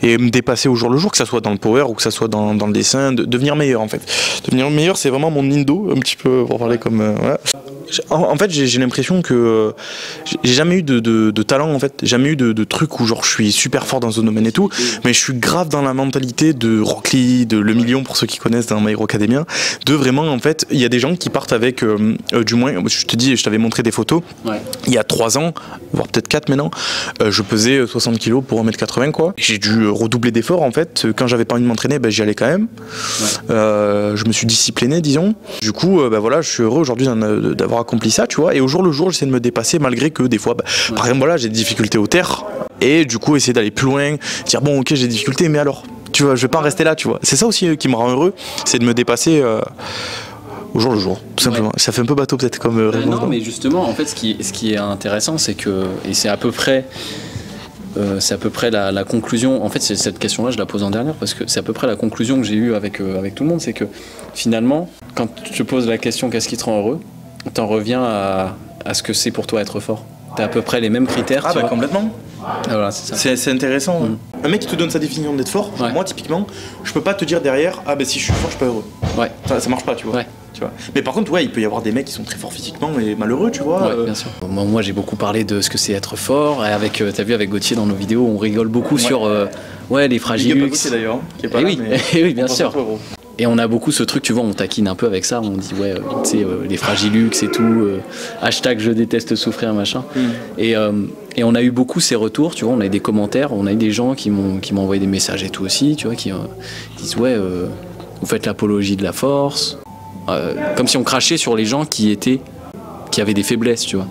et me dépasser au jour le jour, que ça soit dans le power ou que ça soit dans le dessin, devenir meilleur en fait. Devenir meilleur, c'est vraiment mon indo un petit peu pour parler comme ouais. En fait j'ai l'impression que j'ai jamais eu de talent en fait, jamais eu de truc où genre je suis super fort dans un domaine et tout, mais je suis grave dans la mentalité de Rock Lee, de Le Million pour ceux qui connaissent dans My Hero Academia, de vraiment en fait il y a des gens qui partent avec du moins je te dis, je t'avais montré des photos, ouais. Il y a 3 ans, voire peut-être 4 maintenant, je pesais 60 kg pour 1m80 quoi. J'ai dû redoubler d'efforts en fait, quand j'avais pas envie de m'entraîner j'y allais quand même, ouais. Je me suis discipliné disons, du coup voilà, je suis heureux aujourd'hui d'avoir accompli ça tu vois, et au jour le jour j'essaie de me dépasser malgré que des fois ouais. Par exemple voilà, j'ai des difficultés au terre et du coup essayer d'aller plus loin, dire bon ok j'ai des difficultés mais alors tu vois je vais pas en rester là tu vois, c'est ça aussi qui me rend heureux, c'est de me dépasser au jour le jour, tout simplement. Ouais. Ça fait un peu bateau peut-être comme réponse. Non, mais justement, en fait, ce qui est intéressant, c'est que, et c'est à peu près la conclusion, en fait, cette question-là, je la pose en dernière, parce que c'est à peu près la conclusion que j'ai eue avec tout le monde, c'est que finalement, quand tu te poses la question qu'est-ce qui te rend heureux, t'en reviens à ce que c'est pour toi être fort. T'as à peu près les mêmes critères. Ah bah complètement. Voilà, c'est ça. C'est intéressant. Un mec qui te donne sa définition d'être fort, ouais. Moi typiquement, je peux pas te dire derrière, ah bah si je suis fort, je suis pas heureux. Ouais. Ça marche pas, tu vois. Ouais. Tu vois. Mais par contre, ouais, il peut y avoir des mecs qui sont très forts physiquement et malheureux, tu vois. Ouais, bien sûr. Moi, j'ai beaucoup parlé de ce que c'est être fort. Et t'as vu avec Gauthier dans nos vidéos, on rigole beaucoup ouais. Sur les fragilux. Gauthier d'ailleurs, qui est pas là, oui, mais oui, bien sûr. Et on a beaucoup ce truc, tu vois, on taquine un peu avec ça, on dit ouais, tu sais, les fragilux et tout, hashtag je déteste souffrir, machin. Et on a eu beaucoup ces retours, tu vois, on a eu des commentaires, on a eu des gens qui m'ont envoyé des messages et tout aussi, tu vois, qui disent ouais, vous faites l'apologie de la force, comme si on crachait sur les gens qui avaient des faiblesses, tu vois.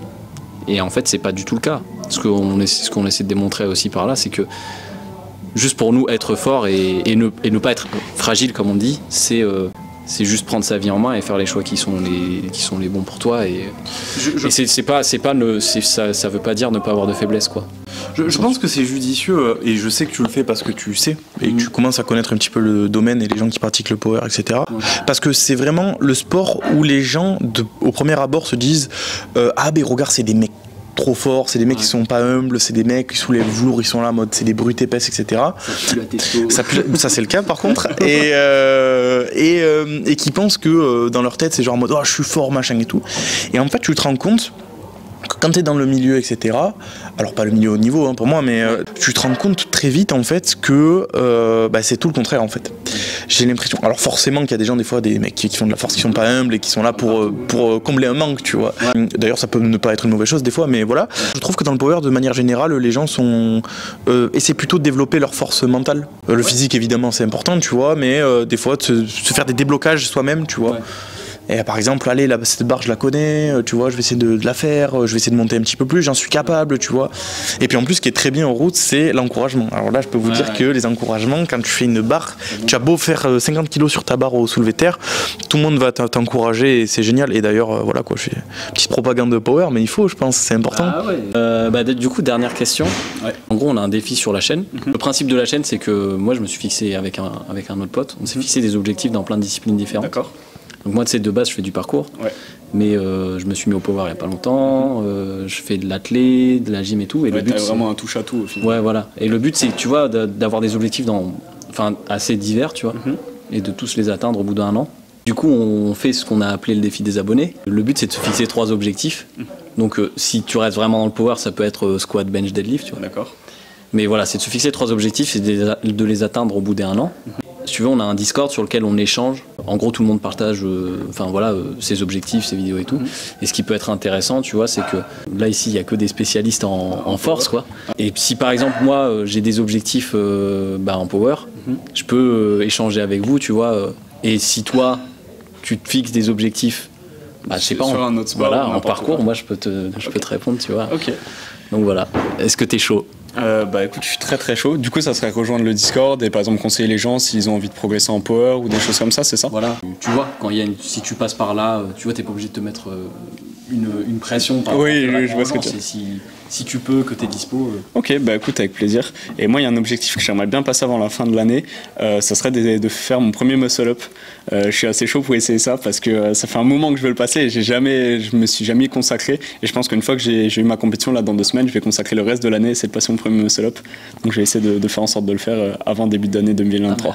Et en fait, c'est pas du tout le cas. Ce qu'on essaie de démontrer aussi par là, c'est que juste pour nous être fort et ne pas être fragile comme on dit, c'est juste prendre sa vie en main et faire les choix qui sont les bons pour toi, et ça veut pas dire ne pas avoir de faiblesse quoi. Je pense que c'est judicieux et je sais que tu le fais parce que tu sais et que tu commences à connaître un petit peu le domaine et les gens qui pratiquent le power, etc. Parce que c'est vraiment le sport où les gens, au premier abord, se disent ah ben regarde, c'est des mecs trop forts, c'est des mecs qui sont pas humbles, c'est des mecs qui soulèvent lourd, ils sont là en mode c'est des brutes épaisses, etc. Ça c'est le cas par contre et qui pensent que dans leur tête c'est genre en mode oh je suis fort machin et tout, et en fait tu te rends compte que quand tu es dans le milieu, etc., alors pas le milieu haut niveau hein, pour moi, mais tu te rends compte très vite en fait que c'est tout le contraire en fait. J'ai l'impression, alors forcément qu'il y a des gens, des fois des mecs qui font de la force, qui sont pas humbles et qui sont là pour combler un manque, tu vois. D'ailleurs ça peut ne pas être une mauvaise chose des fois, mais voilà. Je trouve que dans le power, de manière générale, les gens sont essaient plutôt de développer leur force mentale. Le physique évidemment c'est important, tu vois, mais des fois de se faire des déblocages soi-même, tu vois. Et par exemple, allez, cette barre je la connais, tu vois, je vais essayer de la faire, je vais essayer de monter un petit peu plus, j'en suis capable, tu vois. Et puis en plus, ce qui est très bien en route, c'est l'encouragement. Alors là, je peux vous dire que les encouragements, quand tu fais une barre, tu as beau faire 50 kilos sur ta barre au soulevé de terre, tout le monde va t'encourager et c'est génial. Et d'ailleurs, voilà quoi, je fais une petite propagande de power, mais il faut, je pense, c'est important. Du coup, dernière question. En gros, on a un défi sur la chaîne. Le principe de la chaîne, c'est que moi, je me suis fixé avec un autre pote, on s'est fixé des objectifs dans plein de disciplines différentes. D'accord. Donc moi, tu sais, de base, je fais du parcours, mais je me suis mis au power il n'y a pas longtemps, je fais de l'athlé, de la gym et tout. Et le but, c'est vraiment un touche-à-tout au final. Ouais, voilà. Et le but, c'est, tu vois, d'avoir des objectifs assez divers, tu vois, et de tous les atteindre au bout d'un an. Du coup, on fait ce qu'on a appelé le défi des abonnés. Le but, c'est de se fixer 3 objectifs. Donc si tu restes vraiment dans le power, ça peut être squat, bench, deadlift, tu vois. D'accord. Mais voilà, c'est de se fixer 3 objectifs et de les atteindre au bout d'un an. Si tu veux, on a un Discord sur lequel on échange. En gros, tout le monde partage ses objectifs, ses vidéos et tout. Et ce qui peut être intéressant, tu vois, c'est que là, ici, il n'y a que des spécialistes en force, quoi. Et si par exemple, moi, j'ai des objectifs en power, je peux échanger avec vous, tu vois. Et si toi, tu te fixes des objectifs, je sais pas, un autre sport, voilà, en parcours, moi, je peux te répondre, tu vois. Ok. Donc voilà. Est-ce que t'es chaud? Écoute, je suis très très chaud. Du coup, ça serait rejoindre le Discord et par exemple conseiller les gens s'ils ont envie de progresser en power ou des choses comme ça, c'est ça? Voilà. Tu vois, si tu passes par là, tu vois, t'es pas obligé de te mettre une pression. Oui, je vois ce que tu veux. Si tu peux, que t'es dispo. Ok, écoute, avec plaisir. Et moi, il y a un objectif que j'aimerais bien passer avant la fin de l'année. Ça serait de faire mon premier muscle-up. Je suis assez chaud pour essayer ça parce que ça fait un moment que je veux le passer et je me suis jamais consacré. Et je pense qu'une fois que j'ai eu ma compétition là dans 2 semaines, je vais consacrer le reste de l'année et essayer de passer mon premier muscle-up. Donc je vais essayer de faire en sorte de le faire avant début d'année 2023.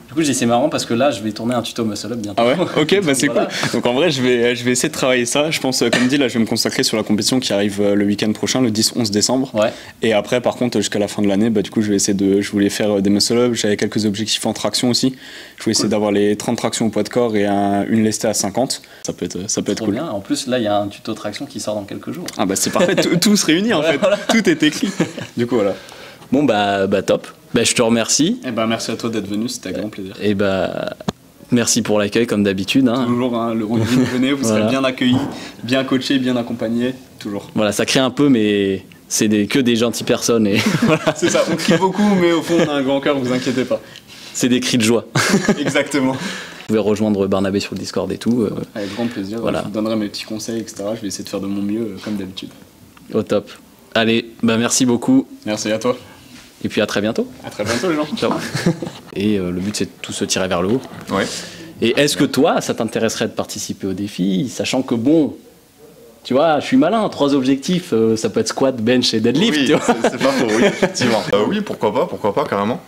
Du coup, c'est marrant parce que là, je vais tourner un tuto muscle-up bientôt. Ah ouais? Ok, c'est cool. Donc en vrai, je vais essayer de travailler ça. Je pense, comme dit, là, je vais me consacrer sur la compétition qui arrive le week-end prochain, le 10-11 décembre. Ouais. Et après, par contre, jusqu'à la fin de l'année, du coup, je vais essayer je voulais faire des muscle-up. J'avais quelques objectifs en traction aussi. Je voulais essayer d'avoir les 30 tractions au poids de corps et une lestée à 50. Ça peut être cool. Bien. En plus, là, il y a un tuto traction qui sort dans quelques jours. Ah c'est parfait. Tout se réunit en fait. Voilà. Tout est écrit. Du coup, voilà. Bon, top. Je te remercie. Et merci à toi d'être venu, c'était un grand plaisir. Et merci pour l'accueil comme d'habitude. Toujours, venez, vous serez bien accueillis, bien coachés, bien accompagnés, toujours. Voilà, ça crée un peu, mais c'est que des gentilles personnes. Et voilà. C'est ça, on crie beaucoup, mais au fond, on a un grand cœur, vous inquiétez pas. C'est des cris de joie. Exactement. Vous pouvez rejoindre Barnabé sur le Discord et tout. Avec grand plaisir, voilà. Je vous donnerai mes petits conseils, etc. Je vais essayer de faire de mon mieux, comme d'habitude. Au top. Allez, merci beaucoup. Merci à toi. Et puis à très bientôt. À très bientôt les gens. Ciao. Et le but c'est de tout se tirer vers le haut. Ouais. Et est-ce que toi, ça t'intéresserait de participer au défi, sachant que bon, tu vois, je suis malin, 3 objectifs, ça peut être squat, bench et deadlift. Oui, tu vois. c'est pas faux, oui, effectivement. Oui, pourquoi pas, carrément.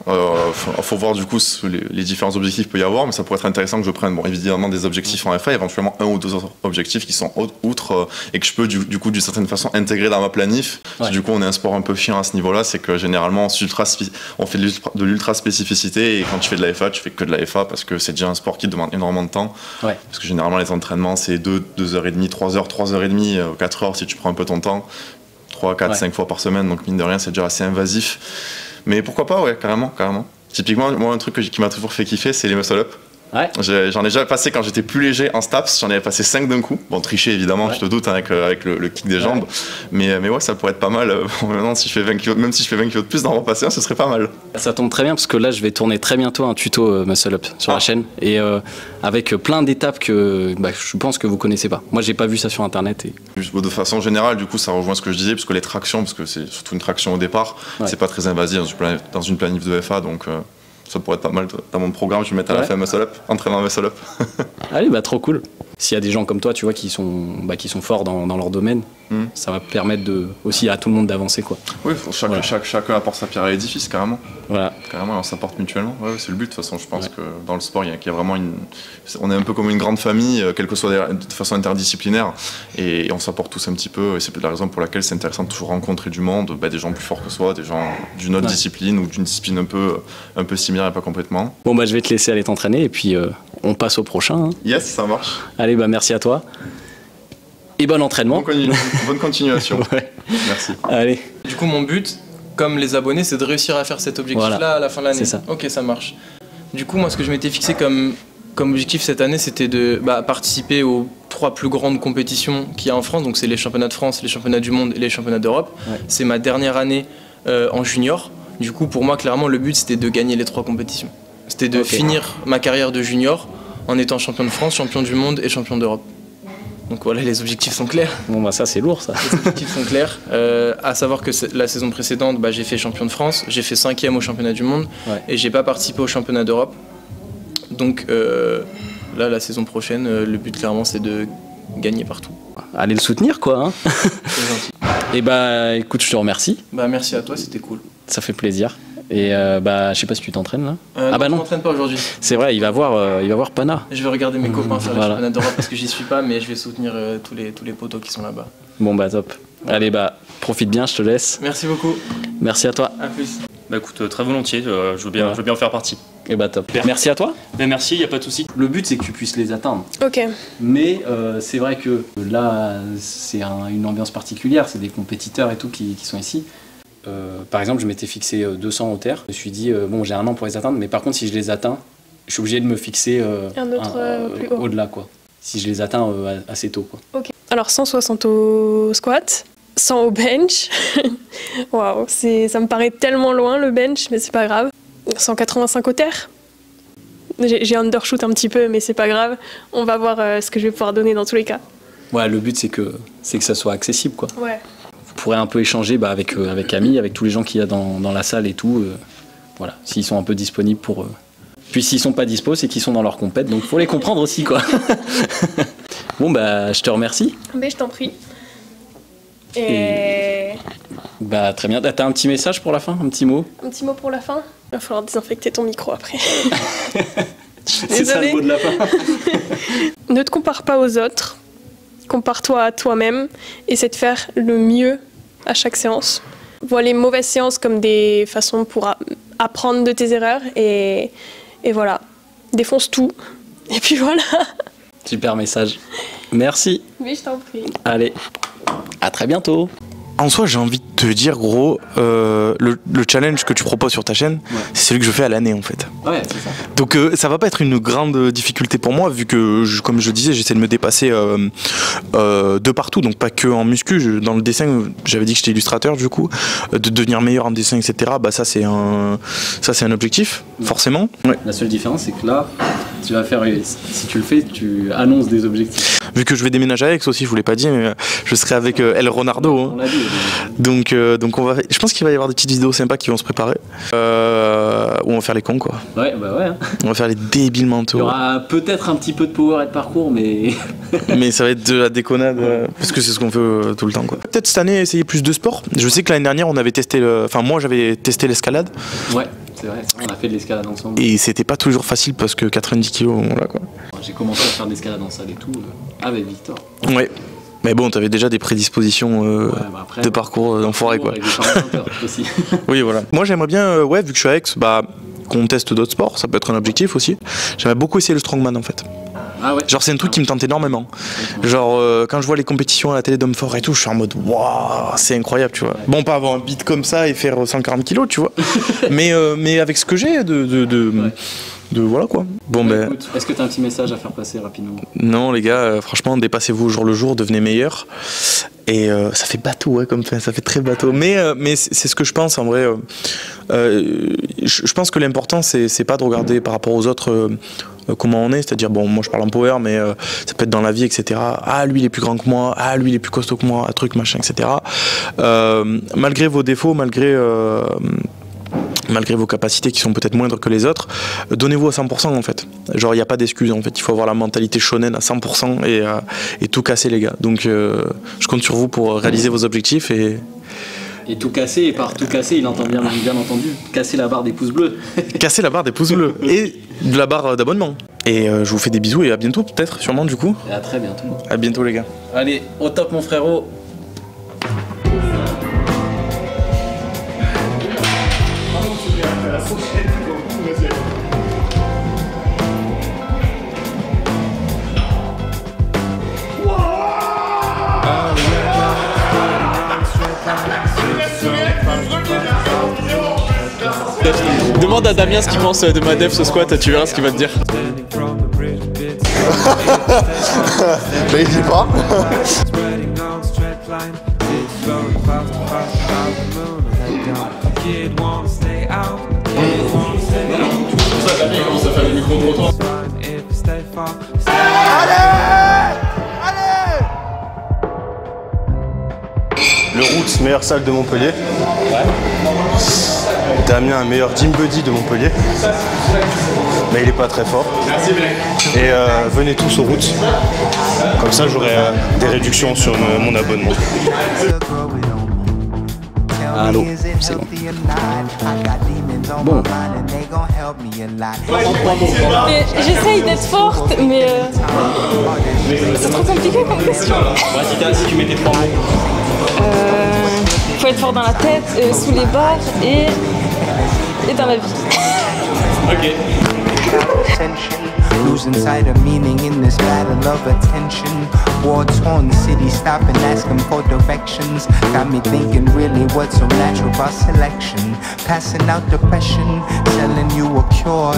Faut voir du coup les différents objectifs qu'il peut y avoir, mais ça pourrait être intéressant que je prenne, évidemment, des objectifs en FA, éventuellement 1 ou 2 autres objectifs qui sont outre et que je peux du coup d'une certaine façon intégrer dans ma planif. Ouais. Du coup, on est un sport un peu chiant à ce niveau-là, c'est que généralement on fait de l'ultra spécificité et quand tu fais de la FA, tu fais que de la FA parce que c'est déjà un sport qui demande énormément de temps. Ouais. Parce que généralement les entraînements c'est 2h30, 3h, 3h30. 4 heures si tu prends un peu ton temps, 3, 4, 5 fois par semaine, donc mine de rien c'est déjà assez invasif. Mais pourquoi pas, ouais, carrément. Typiquement, moi un truc qui m'a toujours fait kiffer c'est les muscle-up. Ouais. J'en ai déjà passé quand j'étais plus léger en STAPS, j'en avais passé 5 d'un coup. Bon, tricher évidemment, je te doute, hein, avec le kick des jambes. Mais ouais, ça pourrait être pas mal. Maintenant, si je fais 20 kilos, même si je fais 20 kilos de plus, d'en repasser un, ce serait pas mal. Ça tombe très bien parce que là, je vais tourner très bientôt un tuto Muscle Up sur la chaîne. Et avec plein d'étapes que je pense que vous connaissez pas. Moi, j'ai pas vu ça sur Internet. De façon générale, du coup, ça rejoint ce que je disais, parce que les tractions, parce que c'est surtout une traction au départ, c'est pas très invasif dans une planif de FA, donc ça pourrait être pas mal. Dans mon programme, je vais mettre à la fin Muscle Up, entraînement Muscle Up. Allez, trop cool. S'il y a des gens comme toi, tu vois, qui sont forts dans leur domaine, ça va permettre aussi à tout le monde d'avancer, quoi. Oui, chacun apporte sa pierre à l'édifice, carrément. Voilà. Carrément, on s'apporte mutuellement. Ouais, c'est le but, de toute façon. Je pense que dans le sport, il y a vraiment on est un peu comme une grande famille, quelle que soit de façon interdisciplinaire, et on s'apporte tous un petit peu. Et c'est la raison pour laquelle c'est intéressant de toujours rencontrer du monde, des gens plus forts que soi, des gens d'une autre discipline ou d'une discipline un peu similaire et pas complètement. Bon, je vais te laisser aller t'entraîner et puis on passe au prochain. Hein. Yes, ça marche. Allez, merci à toi. Et bon entraînement. Bonne continuation. Merci. Allez. Du coup, mon but, comme les abonnés, c'est de réussir à faire cet objectif-là à la fin de l'année. C'est ça. Ok, ça marche. Du coup, moi, ce que je m'étais fixé comme objectif cette année, c'était de participer aux 3 plus grandes compétitions qu'il y a en France. Donc, c'est les championnats de France, les championnats du monde et les championnats d'Europe. Ouais. C'est ma dernière année en junior. Du coup, pour moi, clairement, le but, c'était de gagner les 3 compétitions. C'était de finir ma carrière de junior en étant champion de France, champion du monde et champion d'Europe. Donc voilà, les objectifs sont clairs. Bon, ça c'est lourd, ça. Les objectifs sont clairs. À savoir que la saison précédente, j'ai fait champion de France, j'ai fait 5e au championnat du monde et j'ai pas participé au championnat d'Europe. Donc là, la saison prochaine, le but clairement, c'est de gagner partout. Allez le soutenir, quoi. Hein. C'est gentil. Et écoute, je te remercie. Merci à toi, c'était cool. Ça fait plaisir. Et je sais pas si tu t'entraînes là. Non, je m'entraîne pas aujourd'hui. C'est vrai, il va voir Pana. Je vais regarder mes copains faire le championnat d'Europe parce que j'y suis pas, mais je vais soutenir tous les potos qui sont là-bas. Bon top. Allez profite bien, je te laisse. Merci beaucoup. Merci à toi. À plus. Écoute, très volontiers, je veux bien en faire partie. Et top. Merci à toi. Merci, y a pas de souci. Le but c'est que tu puisses les atteindre. Ok. Mais c'est vrai que là c'est une ambiance particulière, c'est des compétiteurs et tout qui sont ici. Par exemple, je m'étais fixé 200 au terre. Je me suis dit, j'ai un an pour les atteindre, mais par contre, si je les atteins, je suis obligé de me fixer un autre plus haut. Au-delà, quoi. Si je les atteins assez tôt, quoi. Ok. Alors, 160 au squat, 100 au bench. Waouh, ça me paraît tellement loin le bench, mais c'est pas grave. 185 au terre. J'ai undershoot un petit peu, mais c'est pas grave. On va voir ce que je vais pouvoir donner dans tous les cas. Ouais, le but, c'est que ça soit accessible, quoi. Ouais. Vous pourrez un peu échanger avec Camille, avec tous les gens qu'il y a dans la salle et tout. Voilà, s'ils sont un peu disponibles pour... Puis s'ils sont pas dispo, c'est qu'ils sont dans leur compète, donc faut les comprendre aussi, quoi. Bon, je te remercie. Mais je t'en prie. Et... très bien. T'as un petit message pour la fin, un petit mot? Un petit mot pour la fin? Il va falloir désinfecter ton micro après. C'est ça le mot de la fin. Ne te compare pas aux autres. Compare-toi à toi-même, essaie de faire le mieux à chaque séance. Vois les mauvaises séances comme des façons pour apprendre de tes erreurs et voilà, défonce tout. Et puis voilà. Super message. Merci. Oui, je t'en prie. Allez, à très bientôt. En soi, j'ai envie de te dire, gros, le challenge que tu proposes sur ta chaîne, c'est celui que je fais à l'année, en fait. Ouais, c'est ça. Donc, ça va pas être une grande difficulté pour moi, vu que, comme je disais, j'essaie de me dépasser de partout, donc pas que en muscu. Dans le dessin, j'avais dit que j'étais illustrateur, du coup, de devenir meilleur en dessin, etc. Ça, c'est un objectif, forcément. Ouais. La seule différence, c'est que là, tu vas faire, si tu le fais, tu annonces des objectifs. Vu que je vais déménager à Aix aussi, je vous l'ai pas dit, mais je serai avec El Ronaldo. Hein. On l'a dit. Donc je pense qu'il va y avoir des petites vidéos sympas qui vont se préparer. Où on va faire les cons, quoi. Ouais, hein. On va faire les débiles mentaux. Il y aura peut-être un petit peu de power et de parcours, mais... mais ça va être de la déconnade, parce que c'est ce qu'on fait tout le temps, quoi. Peut-être cette année essayer plus de sport. Je sais que l'année dernière, on avait testé moi j'avais testé l'escalade. Ouais, c'est vrai, on a fait de l'escalade ensemble. Et c'était pas toujours facile parce que 90 kilos, voilà, quoi. J'ai commencé à faire de l'escalade en salle et tout, avec Victor. Ouais. Mais bon, t'avais déjà des prédispositions de parcours d'enfoiré, quoi. Aussi. Oui, voilà. Moi, j'aimerais bien, vu que je suis à Aix, qu'on teste d'autres sports. Ça peut être un objectif aussi. J'aimerais beaucoup essayer le strongman, en fait. Ah ouais. Genre c'est un truc qui me tente énormément. Genre quand je vois les compétitions à la télé d'hommes forts et tout, je suis en mode waouh, c'est incroyable, tu vois. Bon, pas avoir un beat comme ça et faire 140 kilos, tu vois. mais avec ce que j'ai de voilà quoi. Bon ben. Écoute, est-ce que tu as un petit message à faire passer rapidement? Non les gars, franchement dépassez-vous au jour le jour, devenez meilleurs. Et ça fait bateau, ouais, comme ça fait très bateau. Mais c'est ce que je pense en vrai. Je pense que l'important c'est pas de regarder par rapport aux autres comment on est, c'est-à-dire bon moi je parle en power mais ça peut être dans la vie, etc. Ah lui il est plus grand que moi, ah lui il est plus costaud que moi, un truc machin, etc. Malgré vos défauts, malgré vos capacités qui sont peut-être moindres que les autres, donnez-vous à 100% en fait. Genre il n'y a pas d'excuse en fait, il faut avoir la mentalité shonen à 100% et tout casser les gars. Donc je compte sur vous pour réaliser vos objectifs et tout casser, et par tout casser, il entend bien entendu, casser la barre des pouces bleus. Casser la barre des pouces bleus et de la barre d'abonnement. Et je vous fais des bisous et à bientôt peut-être, sûrement du coup. Et à très bientôt. À bientôt les gars. Allez, au top mon frérot. Demande à Damien ce qu'il pense de ma def ce squat, tu verras ce qu'il va te dire. Mais il dit pas. Le Roots, meilleure salle de Montpellier. Damien, meilleur gym buddy de Montpellier. Mais il est pas très fort. Et venez tous aux Roots. Comme ça j'aurai des réductions sur mon abonnement. Allô, c'est bon. Bon. J'essaye d'être forte, mais c'est trop compliqué comme question. Si tu mettais 3 mots. Faut être fort dans la tête, sous les barres et dans la vie. Ok. Losing sight of meaning in this battle of attention. War-torn city, stop and ask them for directions. Got me thinking really what's so natural about selection. Passing out depression, selling you a cure.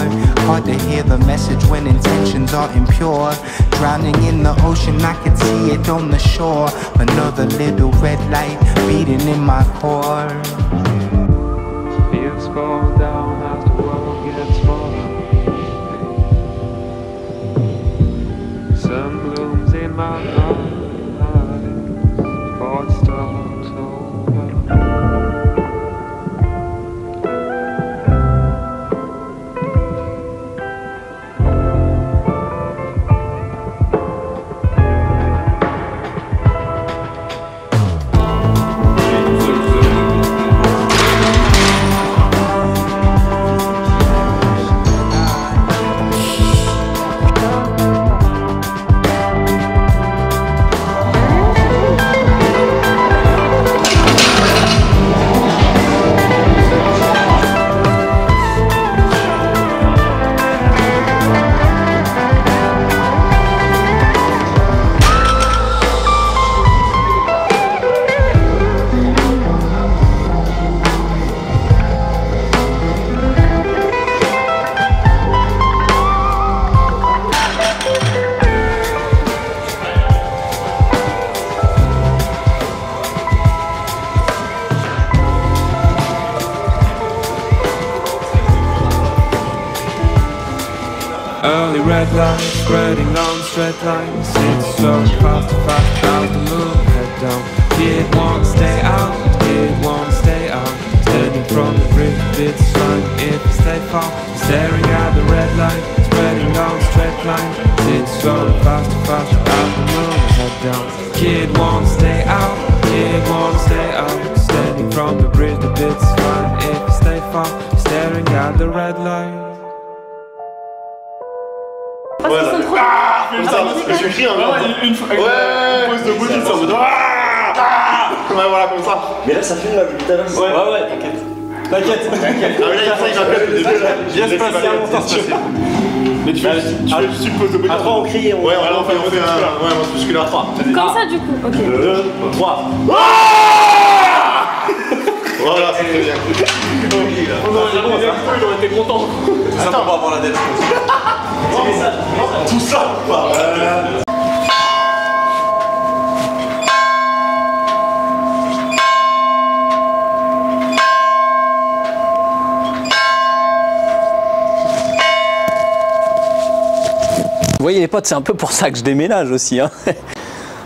Hard to hear the message when intentions are impure. Drowning in the ocean, I could see it on the shore. Another little red light beating in my core. Fields fall down as the world gets smaller. Sun blooms in my eyes before it starts over. Early red light, spreading on straight lines. It's slow, fast, fast, out the moon, head down. Kid won't stay out, kid won't stay out. Standing from the bridge, it's fine if you stay far. Staring at the red light, spreading on straight lines. It's slow, fast, fast, out the moon, head down. Kid won't stay out, kid won't stay out. Standing from the bridge, it's fine if you stay far. Staring at the red light. Voilà. Ah, comme ça, parce que je crie un peu. Une fois, ouais, pose de bougie, ça en mode ouais, voilà, comme ça. Mais là, ça fait là, depuis tout à l'heure. Ouais, t'inquiète. T'inquiète. Ah, mais là, il y a ça, il m'appelle le début là. Viens se passer un montant. Mais tu fais juste une pause de body. Après on crie, ouais, on fait un pause musculaire 3. Comme ça du coup, ok. 2, 3. Voilà, c'est très bien. On aurait été content. Attends, on va avoir la dette. Tout ça ou pas? Vous voyez les potes, c'est un peu pour ça que je déménage aussi. Hein.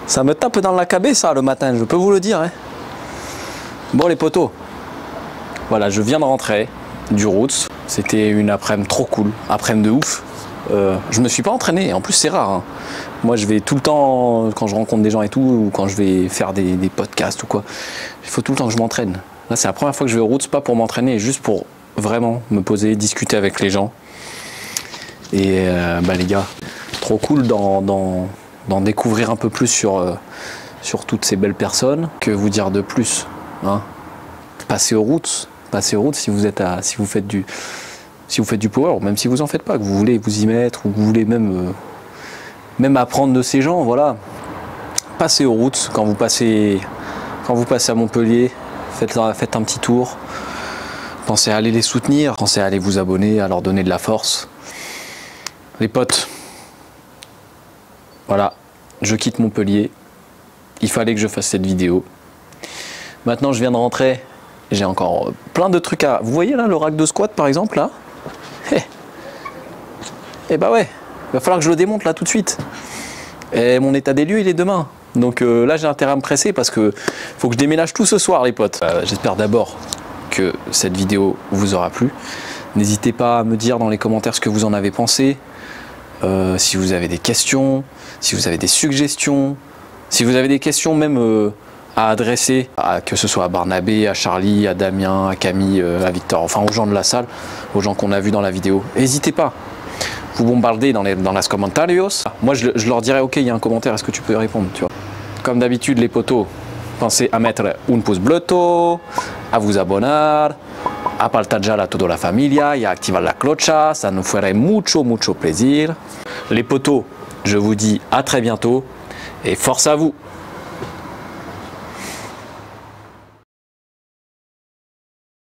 Ça me tape dans la cabée ça le matin, je peux vous le dire. Hein. Bon les potos, voilà, je viens de rentrer du Roots. C'était une après-midi trop cool, après-midi de ouf. Je me suis pas entraîné, en plus c'est rare. Hein. Moi je vais tout le temps, quand je rencontre des gens et tout, ou quand je vais faire des podcasts ou quoi, il faut tout le temps que je m'entraîne. Là c'est la première fois que je vais au Roots, pas pour m'entraîner, juste pour vraiment me poser, discuter avec les gens. Et bah les gars, trop cool d'en découvrir un peu plus sur toutes ces belles personnes. Que vous dire de plus, hein? Passez aux routes si vous faites du power, ou même si vous en faites pas, que vous voulez vous y mettre, ou que vous voulez même apprendre de ces gens, voilà. Passez aux routes quand vous passez à Montpellier, faites un petit tour. Pensez à aller les soutenir, pensez à aller vous abonner, à leur donner de la force. Les potes, voilà, je quitte Montpellier. Il fallait que je fasse cette vidéo. Maintenant, je viens de rentrer. J'ai encore plein de trucs à... Vous voyez là, le rack de squat par exemple, là? Eh bah ouais, il va falloir que je le démonte là tout de suite. Et mon état des lieux, il est demain. Donc là, j'ai intérêt à me presser parce que faut que je déménage tout ce soir, les potes. J'espère d'abord que cette vidéo vous aura plu. N'hésitez pas à me dire dans les commentaires ce que vous en avez pensé. Si vous avez des questions, si vous avez des suggestions, si vous avez des questions même à adresser, que ce soit à Barnabé, à Charlie, à Damien, à Camille, à Victor, enfin aux gens de la salle, aux gens qu'on a vus dans la vidéo. N'hésitez pas, vous bombardez dans les comentarios. Moi je leur dirai ok, il y a un commentaire, est-ce que tu peux répondre, tu vois. Comme d'habitude les potos, pensez à mettre un pouce bleu, à vous abonner, a partager a toda la familia y a activar la clocha, ça nous ferait mucho plaisir. Les potos, je vous dis à très bientôt et force à vous.